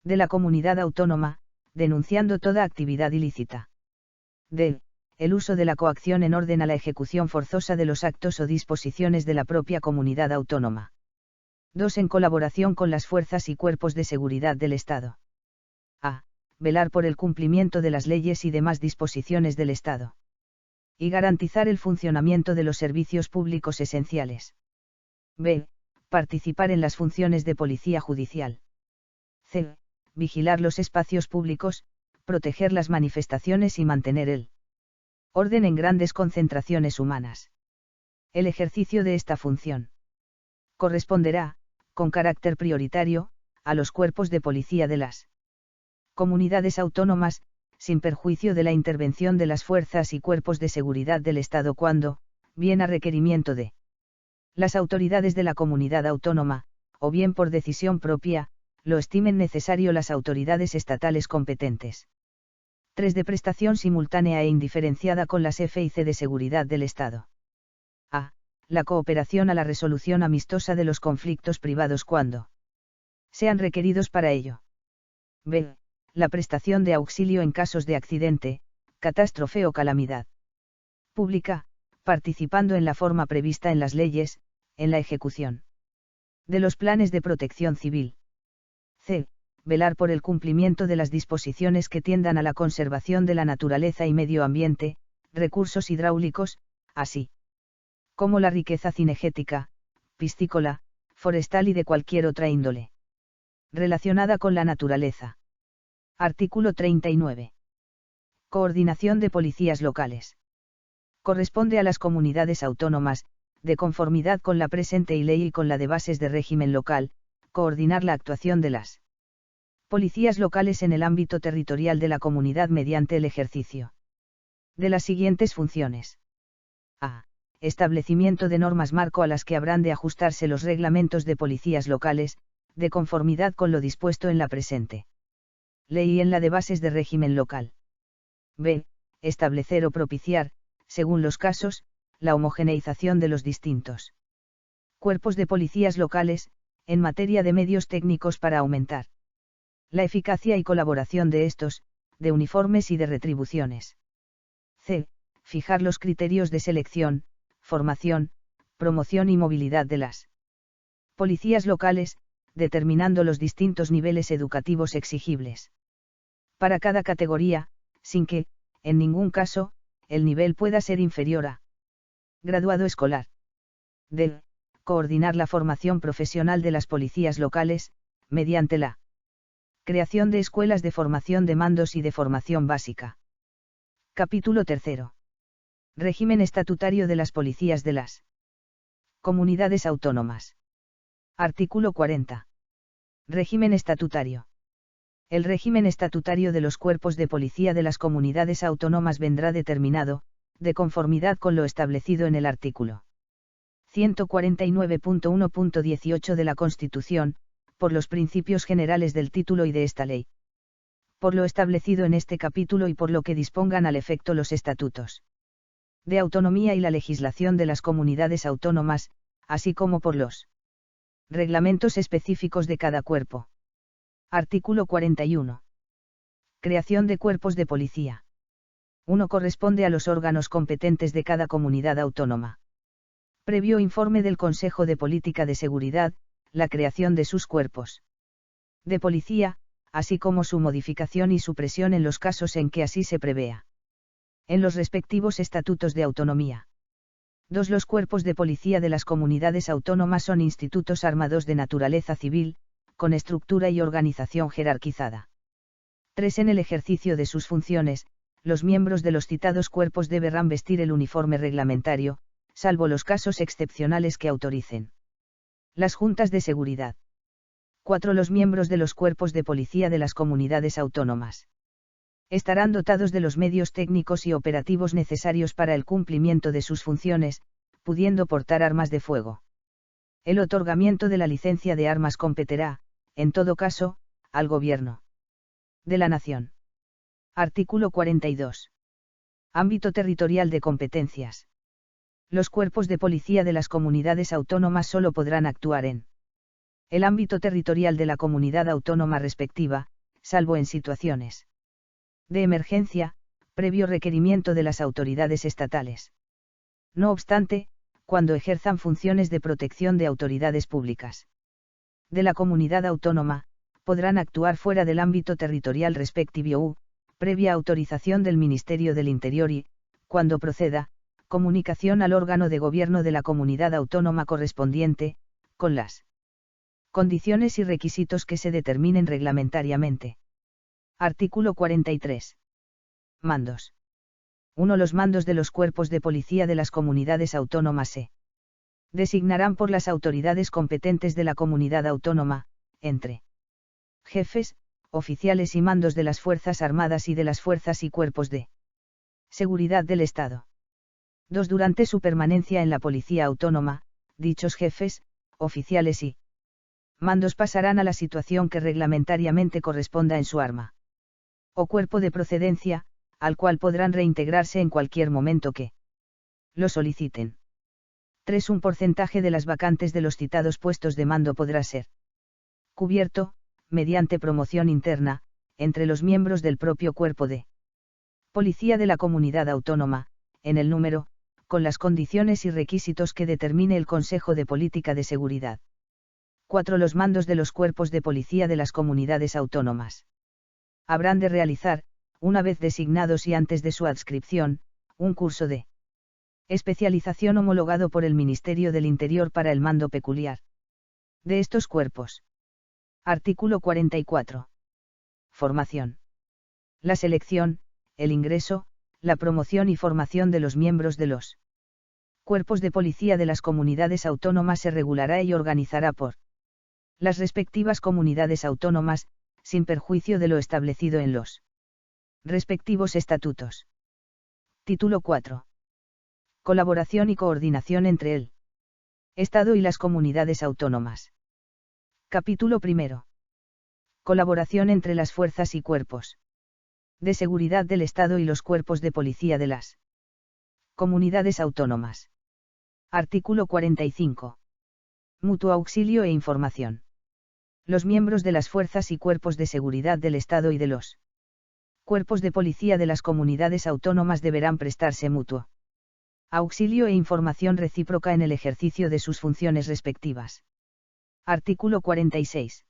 de la comunidad autónoma, denunciando toda actividad ilícita. D. El uso de la coacción en orden a la ejecución forzosa de los actos o disposiciones de la propia comunidad autónoma. 2. En colaboración con las fuerzas y cuerpos de seguridad del Estado. A. Velar por el cumplimiento de las leyes y demás disposiciones del Estado. Y garantizar el funcionamiento de los servicios públicos esenciales. B. Participar en las funciones de policía judicial. C. Vigilar los espacios públicos, proteger las manifestaciones y mantener el orden en grandes concentraciones humanas. El ejercicio de esta función corresponderá, con carácter prioritario, a los cuerpos de policía de las comunidades autónomas, sin perjuicio de la intervención de las fuerzas y cuerpos de seguridad del Estado cuando, bien a requerimiento de las autoridades de la comunidad autónoma, o bien por decisión propia, lo estimen necesario las autoridades estatales competentes. 3. De prestación simultánea e indiferenciada con las FIC de seguridad del Estado. A. La cooperación a la resolución amistosa de los conflictos privados cuando sean requeridos para ello. B. La prestación de auxilio en casos de accidente, catástrofe o calamidad pública, participando en la forma prevista en las leyes, en la ejecución de los planes de protección civil. C. Velar por el cumplimiento de las disposiciones que tiendan a la conservación de la naturaleza y medio ambiente, recursos hidráulicos, así como la riqueza cinegética, piscícola, forestal y de cualquier otra índole relacionada con la naturaleza. Artículo 39. Coordinación de policías locales. Corresponde a las comunidades autónomas, de conformidad con la presente ley y con la de bases de régimen local, coordinar la actuación de las policías locales en el ámbito territorial de la comunidad mediante el ejercicio de las siguientes funciones. A. Establecimiento de normas marco a las que habrán de ajustarse los reglamentos de policías locales, de conformidad con lo dispuesto en la presente ley y en la de bases de régimen local. B. Establecer o propiciar, según los casos, la homogeneización de los distintos cuerpos de policías locales, en materia de medios técnicos para aumentar la eficacia y colaboración de estos, de uniformes y de retribuciones. C. Fijar los criterios de selección, formación, promoción y movilidad de las policías locales, determinando los distintos niveles educativos exigibles para cada categoría, sin que, en ningún caso, el nivel pueda ser inferior a graduado escolar. D. Coordinar la formación profesional de las policías locales, mediante la creación de escuelas de formación de mandos y de formación básica. Capítulo 3. Régimen estatutario de las policías de las comunidades autónomas. Artículo 40. Régimen estatutario. El régimen estatutario de los cuerpos de policía de las comunidades autónomas vendrá determinado, de conformidad con lo establecido en el artículo 149.1.18 de la Constitución, por los principios generales del título y de esta ley. Por lo establecido en este capítulo y por lo que dispongan al efecto los estatutos de autonomía y la legislación de las comunidades autónomas, así como por los reglamentos específicos de cada cuerpo. Artículo 41. Creación de cuerpos de policía. 1. Corresponde a los órganos competentes de cada comunidad autónoma. Previo informe del Consejo de Política de Seguridad, la creación de sus cuerpos de policía, así como su modificación y supresión en los casos en que así se prevea. En los respectivos estatutos de autonomía. 2. Los cuerpos de policía de las comunidades autónomas son institutos armados de naturaleza civil, con estructura y organización jerarquizada. 3. En el ejercicio de sus funciones, los miembros de los citados cuerpos deberán vestir el uniforme reglamentario, salvo los casos excepcionales que autoricen. Las juntas de seguridad. 4. Los miembros de los cuerpos de policía de las comunidades autónomas estarán dotados de los medios técnicos y operativos necesarios para el cumplimiento de sus funciones, pudiendo portar armas de fuego. El otorgamiento de la licencia de armas competirá, en todo caso, al Gobierno de la Nación. Artículo 42. Ámbito territorial de competencias. Los cuerpos de policía de las comunidades autónomas solo podrán actuar en el ámbito territorial de la comunidad autónoma respectiva, salvo en situaciones de emergencia, previo requerimiento de las autoridades estatales. No obstante, cuando ejerzan funciones de protección de autoridades públicas de la comunidad autónoma, podrán actuar fuera del ámbito territorial respectivo, previa autorización del Ministerio del Interior y, cuando proceda, comunicación al órgano de gobierno de la comunidad autónoma correspondiente, con las condiciones y requisitos que se determinen reglamentariamente. Artículo 43. Mandos. 1. Los mandos de los cuerpos de policía de las comunidades autónomas se designarán por las autoridades competentes de la comunidad autónoma, entre jefes, oficiales y mandos de las Fuerzas Armadas y de las fuerzas y cuerpos de seguridad del Estado. 2. Durante su permanencia en la policía autónoma, dichos jefes, oficiales y mandos pasarán a la situación que reglamentariamente corresponda en su arma o cuerpo de procedencia, al cual podrán reintegrarse en cualquier momento que lo soliciten. 3. Un porcentaje de las vacantes de los citados puestos de mando podrá ser cubierto, mediante promoción interna, entre los miembros del propio cuerpo de policía de la comunidad autónoma, en el número, con las condiciones y requisitos que determine el Consejo de Política de Seguridad. 4. Los mandos de los cuerpos de policía de las comunidades autónomas habrán de realizar, una vez designados y antes de su adscripción, un curso de especialización homologado por el Ministerio del Interior para el mando peculiar de estos cuerpos. Artículo 44. Formación. La selección, el ingreso, la promoción y formación de los miembros de los cuerpos de policía de las comunidades autónomas se regulará y organizará por las respectivas comunidades autónomas, sin perjuicio de lo establecido en los respectivos estatutos. Título 4. Colaboración y coordinación entre el Estado y las comunidades autónomas. Capítulo 1. Colaboración entre las fuerzas y cuerpos de seguridad del Estado y los cuerpos de policía de las comunidades autónomas. Artículo 45. Mutuo auxilio e información. Los miembros de las fuerzas y cuerpos de seguridad del Estado y de los cuerpos de policía de las comunidades autónomas deberán prestarse mutuo auxilio e información recíproca en el ejercicio de sus funciones respectivas. Artículo 46.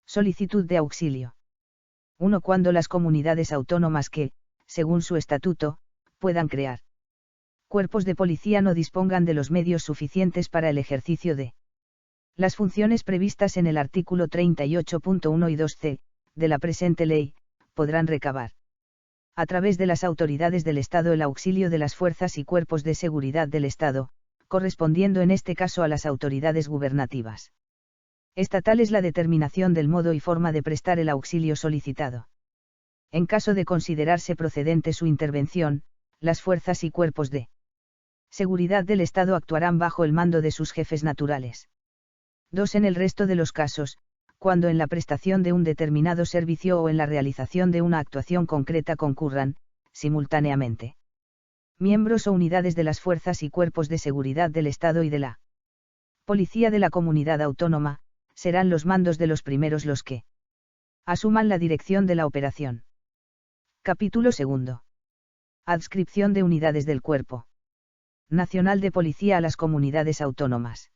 Solicitud de auxilio. 1. Cuando las comunidades autónomas que, según su estatuto, puedan crear cuerpos de policía no dispongan de los medios suficientes para el ejercicio de las funciones previstas en el artículo 38.1 y 2c, de la presente ley, podrán recabar a través de las autoridades del Estado el auxilio de las fuerzas y cuerpos de seguridad del Estado, correspondiendo en este caso a las autoridades gubernativas estatales la determinación del modo y forma de prestar el auxilio solicitado. En caso de considerarse procedente su intervención, las fuerzas y cuerpos de seguridad del Estado actuarán bajo el mando de sus jefes naturales. 2. En el resto de los casos, cuando en la prestación de un determinado servicio o en la realización de una actuación concreta concurran, simultáneamente, miembros o unidades de las fuerzas y cuerpos de seguridad del Estado y de la Policía de la Comunidad Autónoma, serán los mandos de los primeros los que asuman la dirección de la operación. Capítulo 2. Adscripción de unidades del Cuerpo Nacional de Policía a las comunidades autónomas.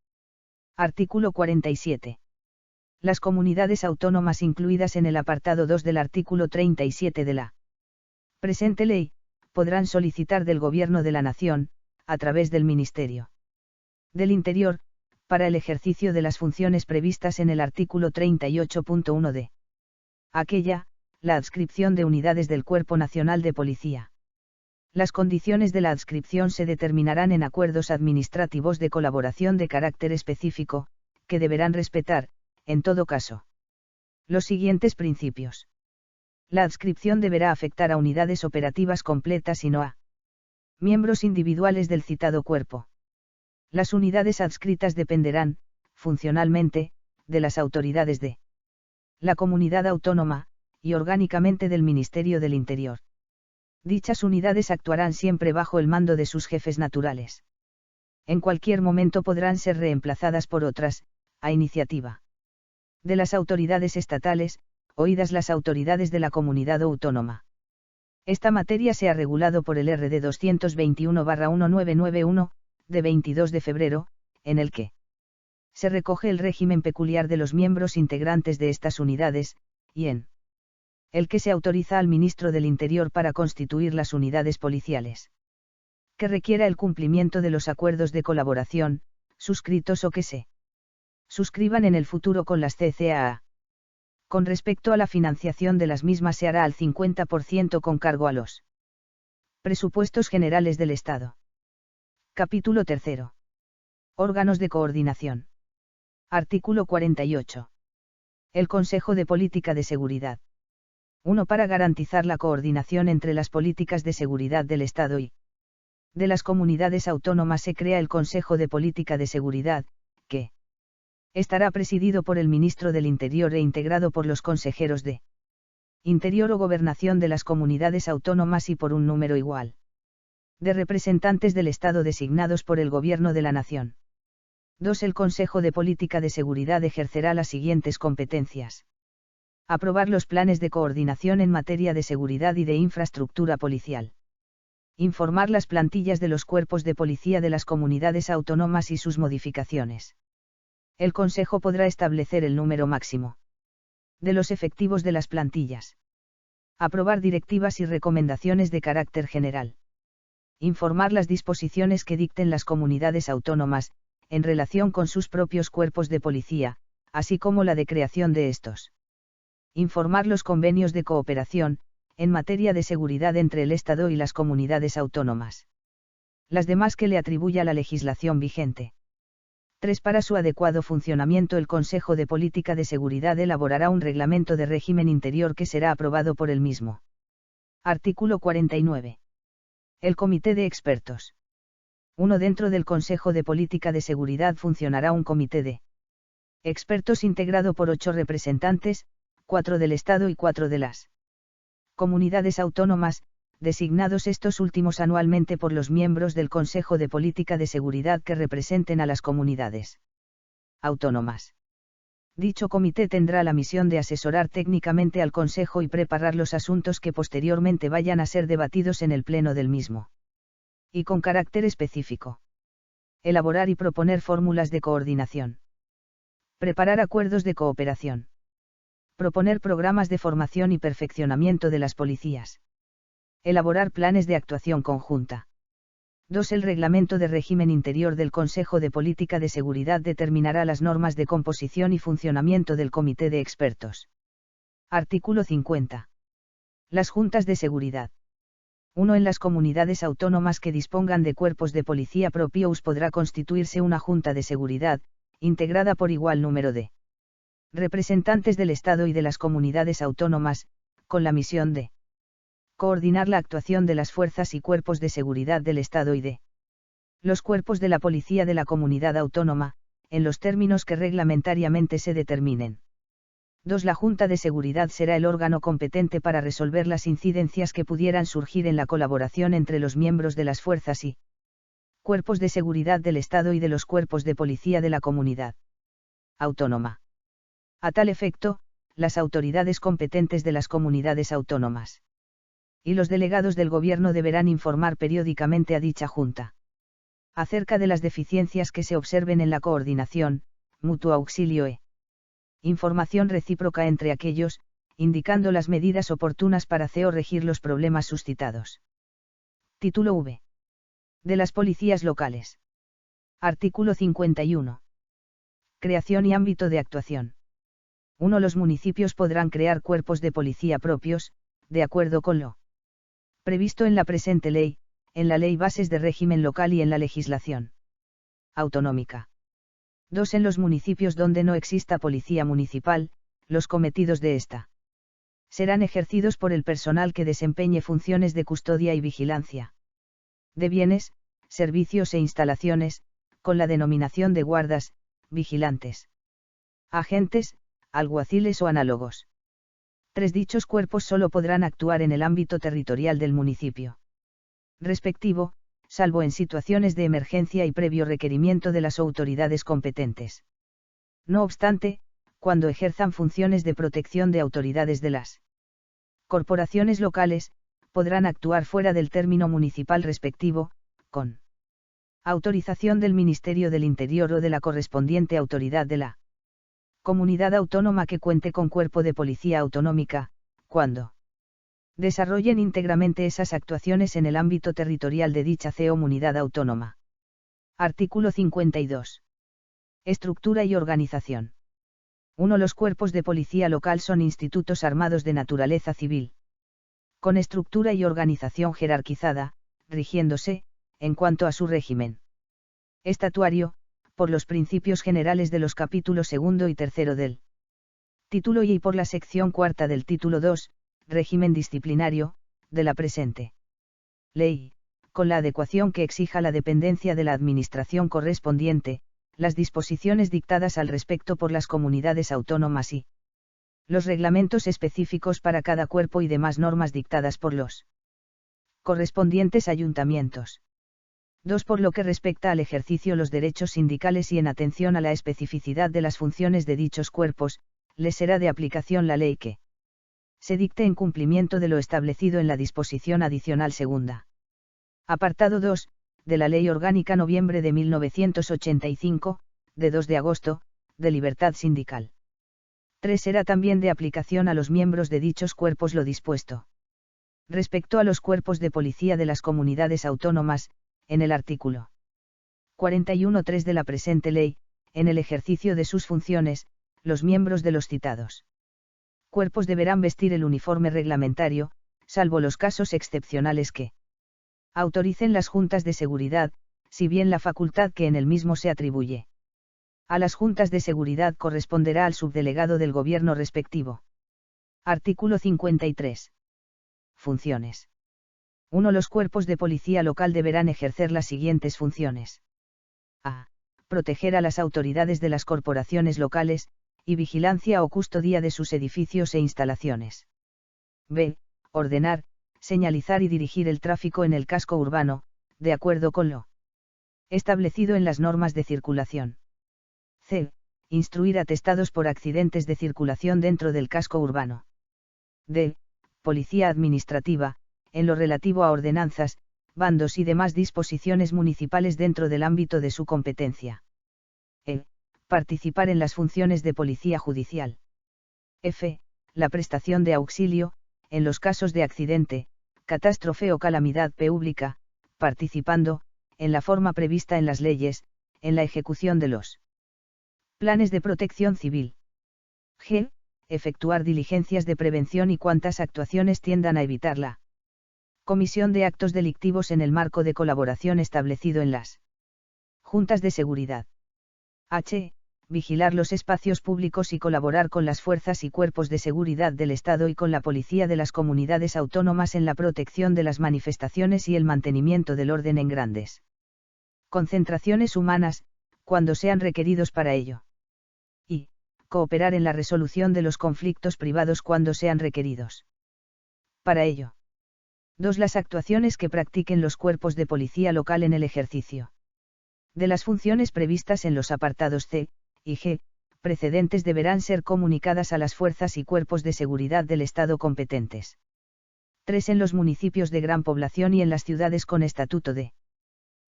Artículo 47. Las comunidades autónomas incluidas en el apartado 2 del artículo 37 de la presente ley, podrán solicitar del Gobierno de la Nación, a través del Ministerio del Interior, para el ejercicio de las funciones previstas en el artículo 38.1 de aquella, la adscripción de unidades del Cuerpo Nacional de Policía. Las condiciones de la adscripción se determinarán en acuerdos administrativos de colaboración de carácter específico, que deberán respetar, en todo caso, los siguientes principios. La adscripción deberá afectar a unidades operativas completas y no a miembros individuales del citado cuerpo. Las unidades adscritas dependerán, funcionalmente, de las autoridades de la comunidad autónoma, y orgánicamente del Ministerio del Interior. Dichas unidades actuarán siempre bajo el mando de sus jefes naturales. En cualquier momento podrán ser reemplazadas por otras, a iniciativa de las autoridades estatales, oídas las autoridades de la comunidad autónoma. Esta materia se ha regulado por el RD 221/1991, de 22 de febrero, en el que se recoge el régimen peculiar de los miembros integrantes de estas unidades, y en el que se autoriza al ministro del Interior para constituir las unidades policiales que requiera el cumplimiento de los acuerdos de colaboración, suscritos o que se suscriban en el futuro con las CCAA. Con respecto a la financiación de las mismas se hará al 50% con cargo a los presupuestos generales del Estado. Capítulo 3. Órganos de coordinación. Artículo 48. El Consejo de Política de Seguridad. 1. Para garantizar la coordinación entre las políticas de seguridad del Estado y de las comunidades autónomas se crea el Consejo de Política de Seguridad, que estará presidido por el Ministro del Interior e integrado por los consejeros de Interior o Gobernación de las comunidades autónomas y por un número igual de representantes del Estado designados por el Gobierno de la Nación. 2. El Consejo de Política de Seguridad ejercerá las siguientes competencias. Aprobar los planes de coordinación en materia de seguridad y de infraestructura policial. Informar las plantillas de los cuerpos de policía de las comunidades autónomas y sus modificaciones. El Consejo podrá establecer el número máximo de los efectivos de las plantillas. Aprobar directivas y recomendaciones de carácter general. Informar las disposiciones que dicten las comunidades autónomas, en relación con sus propios cuerpos de policía, así como la de creación de estos. Informar los convenios de cooperación, en materia de seguridad entre el Estado y las comunidades autónomas. Las demás que le atribuya la legislación vigente. 3. Para su adecuado funcionamiento el Consejo de Política de Seguridad elaborará un reglamento de régimen interior que será aprobado por el mismo. Artículo 49. El Comité de Expertos. 1. Dentro del Consejo de Política de Seguridad funcionará un comité de expertos integrado por 8 representantes, 4 del Estado y 4 de las comunidades autónomas, designados estos últimos anualmente por los miembros del Consejo de Política de Seguridad que representen a las comunidades autónomas. Dicho comité tendrá la misión de asesorar técnicamente al Consejo y preparar los asuntos que posteriormente vayan a ser debatidos en el Pleno del mismo. Y con carácter específico. Elaborar y proponer fórmulas de coordinación. Preparar acuerdos de cooperación. Proponer programas de formación y perfeccionamiento de las policías. Elaborar planes de actuación conjunta. 2. El Reglamento de Régimen Interior del Consejo de Política de Seguridad determinará las normas de composición y funcionamiento del Comité de Expertos. Artículo 50. Las Juntas de Seguridad. 1. En las comunidades autónomas que dispongan de cuerpos de policía propios podrá constituirse una Junta de Seguridad, integrada por igual número de representantes del Estado y de las comunidades autónomas, con la misión de coordinar la actuación de las fuerzas y cuerpos de seguridad del Estado y de los cuerpos de la policía de la comunidad autónoma, en los términos que reglamentariamente se determinen. 2. La Junta de Seguridad será el órgano competente para resolver las incidencias que pudieran surgir en la colaboración entre los miembros de las fuerzas y cuerpos de seguridad del Estado y de los cuerpos de policía de la comunidad autónoma. A tal efecto, las autoridades competentes de las comunidades autónomas y los delegados del Gobierno deberán informar periódicamente a dicha Junta acerca de las deficiencias que se observen en la coordinación, mutuo auxilio e información recíproca entre aquellos, indicando las medidas oportunas para hacer o regir los problemas suscitados. Título V. De las policías locales. Artículo 51. Creación y ámbito de actuación. 1. Los municipios podrán crear cuerpos de policía propios, de acuerdo con lo previsto en la presente ley, en la Ley Bases de Régimen Local y en la legislación autonómica. 2. En los municipios donde no exista policía municipal, los cometidos de esta serán ejercidos por el personal que desempeñe funciones de custodia y vigilancia de bienes, servicios e instalaciones, con la denominación de guardas, vigilantes, agentes, alguaciles o análogos. 3. Dichos cuerpos solo podrán actuar en el ámbito territorial del municipio respectivo, salvo en situaciones de emergencia y previo requerimiento de las autoridades competentes. No obstante, cuando ejerzan funciones de protección de autoridades de las corporaciones locales, podrán actuar fuera del término municipal respectivo, con autorización del Ministerio del Interior o de la correspondiente autoridad de la comunidad autónoma que cuente con cuerpo de policía autonómica, cuando desarrollen íntegramente esas actuaciones en el ámbito territorial de dicha comunidad autónoma. Artículo 52. Estructura y organización. 1. Los cuerpos de policía local son institutos armados de naturaleza civil, con estructura y organización jerarquizada, rigiéndose, en cuanto a su régimen estatuario, por los principios generales de los capítulos 2 y 3 del título y por la sección 4 del título 2, régimen disciplinario, de la presente ley, con la adecuación que exija la dependencia de la administración correspondiente, las disposiciones dictadas al respecto por las comunidades autónomas y los reglamentos específicos para cada cuerpo y demás normas dictadas por los correspondientes ayuntamientos. 2. Por lo que respecta al ejercicio los derechos sindicales y en atención a la especificidad de las funciones de dichos cuerpos, les será de aplicación la ley que se dicte en cumplimiento de lo establecido en la disposición adicional segunda. Apartado 2, de la Ley Orgánica Noviembre de 1985, de 2 de agosto, de libertad sindical. 3. Será también de aplicación a los miembros de dichos cuerpos lo dispuesto respecto a los cuerpos de policía de las comunidades autónomas, en el artículo 41.3 de la presente ley, en el ejercicio de sus funciones, los miembros de los citados cuerpos deberán vestir el uniforme reglamentario, salvo los casos excepcionales que autoricen las juntas de seguridad, si bien la facultad que en el mismo se atribuye a las juntas de seguridad corresponderá al subdelegado del gobierno respectivo. Artículo 53. Funciones. 1. Los cuerpos de policía local deberán ejercer las siguientes funciones. A. Proteger a las autoridades de las corporaciones locales, y vigilancia o custodia de sus edificios e instalaciones. B. Ordenar, señalizar y dirigir el tráfico en el casco urbano, de acuerdo con lo establecido en las normas de circulación. C. Instruir atestados por accidentes de circulación dentro del casco urbano. D. Policía administrativa, en lo relativo a ordenanzas, bandos y demás disposiciones municipales dentro del ámbito de su competencia. E. Participar en las funciones de policía judicial. F. La prestación de auxilio, en los casos de accidente, catástrofe o calamidad pública, participando, en la forma prevista en las leyes, en la ejecución de los planes de protección civil. G. Efectuar diligencias de prevención y cuantas actuaciones tiendan a evitar la comisión de actos delictivos en el marco de colaboración establecido en las juntas de seguridad. H. Vigilar los espacios públicos y colaborar con las fuerzas y cuerpos de seguridad del Estado y con la policía de las comunidades autónomas en la protección de las manifestaciones y el mantenimiento del orden en grandes concentraciones humanas, cuando sean requeridos para ello. Y. Cooperar en la resolución de los conflictos privados cuando sean requeridos para ello. 2. Las actuaciones que practiquen los cuerpos de policía local en el ejercicio de las funciones previstas en los apartados C y G, precedentes deberán ser comunicadas a las fuerzas y cuerpos de seguridad del Estado competentes. 3. En los municipios de gran población y en las ciudades con estatuto de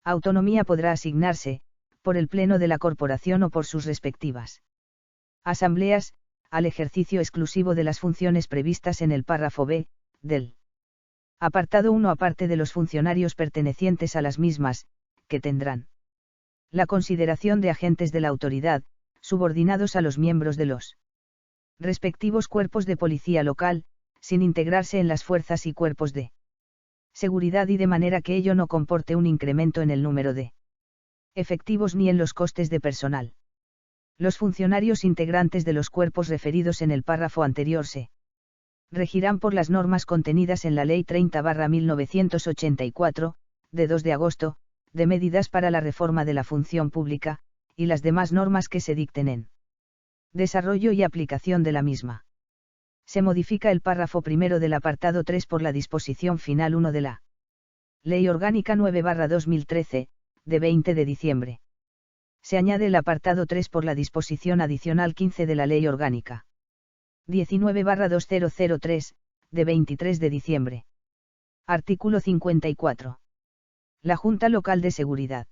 autonomía podrá asignarse, por el Pleno de la Corporación o por sus respectivas asambleas, al ejercicio exclusivo de las funciones previstas en el párrafo B, del apartado 1 aparte de los funcionarios pertenecientes a las mismas, que tendrán la consideración de agentes de la autoridad, subordinados a los miembros de los respectivos cuerpos de policía local, sin integrarse en las fuerzas y cuerpos de Seguridad y de manera que ello no comporte un incremento en el número de efectivos ni en los costes de personal. Los funcionarios integrantes de los cuerpos referidos en el párrafo anterior se regirán por las normas contenidas en la Ley 30/1984, de 2 de agosto, de medidas para la reforma de la función pública, y las demás normas que se dicten en desarrollo y aplicación de la misma. Se modifica el párrafo primero del apartado 3 por la disposición final 1 de la Ley Orgánica 9/2013, de 20 de diciembre. Se añade el apartado 3 por la disposición adicional 15 de la Ley Orgánica 19/2003, de 23 de diciembre. Artículo 54. La Junta Local de Seguridad.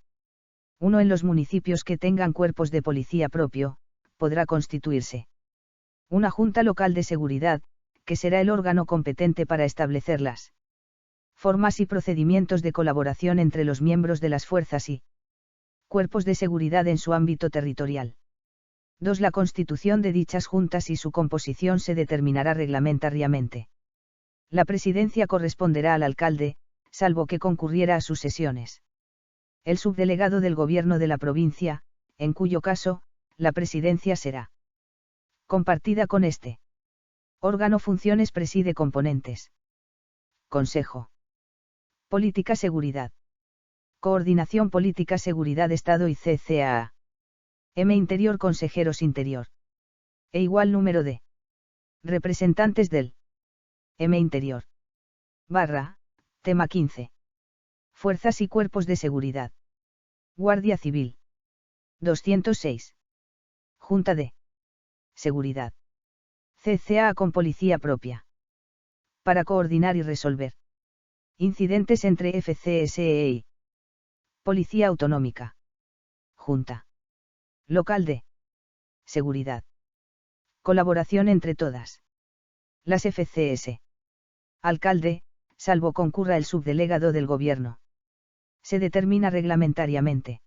1. En los municipios que tengan cuerpos de policía propio, podrá constituirse una Junta Local de Seguridad, que será el órgano competente para establecer las formas y procedimientos de colaboración entre los miembros de las fuerzas y cuerpos de seguridad en su ámbito territorial. 2. La constitución de dichas juntas y su composición se determinará reglamentariamente. La presidencia corresponderá al alcalde, salvo que concurriera a sus sesiones. El subdelegado del gobierno de la provincia, en cuyo caso, la presidencia será compartida con este órgano. Funciones. Preside componentes: Consejo. Política Seguridad. Coordinación Política Seguridad Estado y CCAA. Interior. Consejeros Interior. Igual número de representantes del Interior. Tema 15. Fuerzas y cuerpos de seguridad. Guardia Civil. 206. Junta de Seguridad. CCAA con policía propia. Para coordinar y resolver incidentes entre FCSE y Policía Autonómica. Junta Local de Seguridad. Colaboración entre todas las FCS. Alcalde, salvo concurra el subdelegado del Gobierno. Se determina reglamentariamente.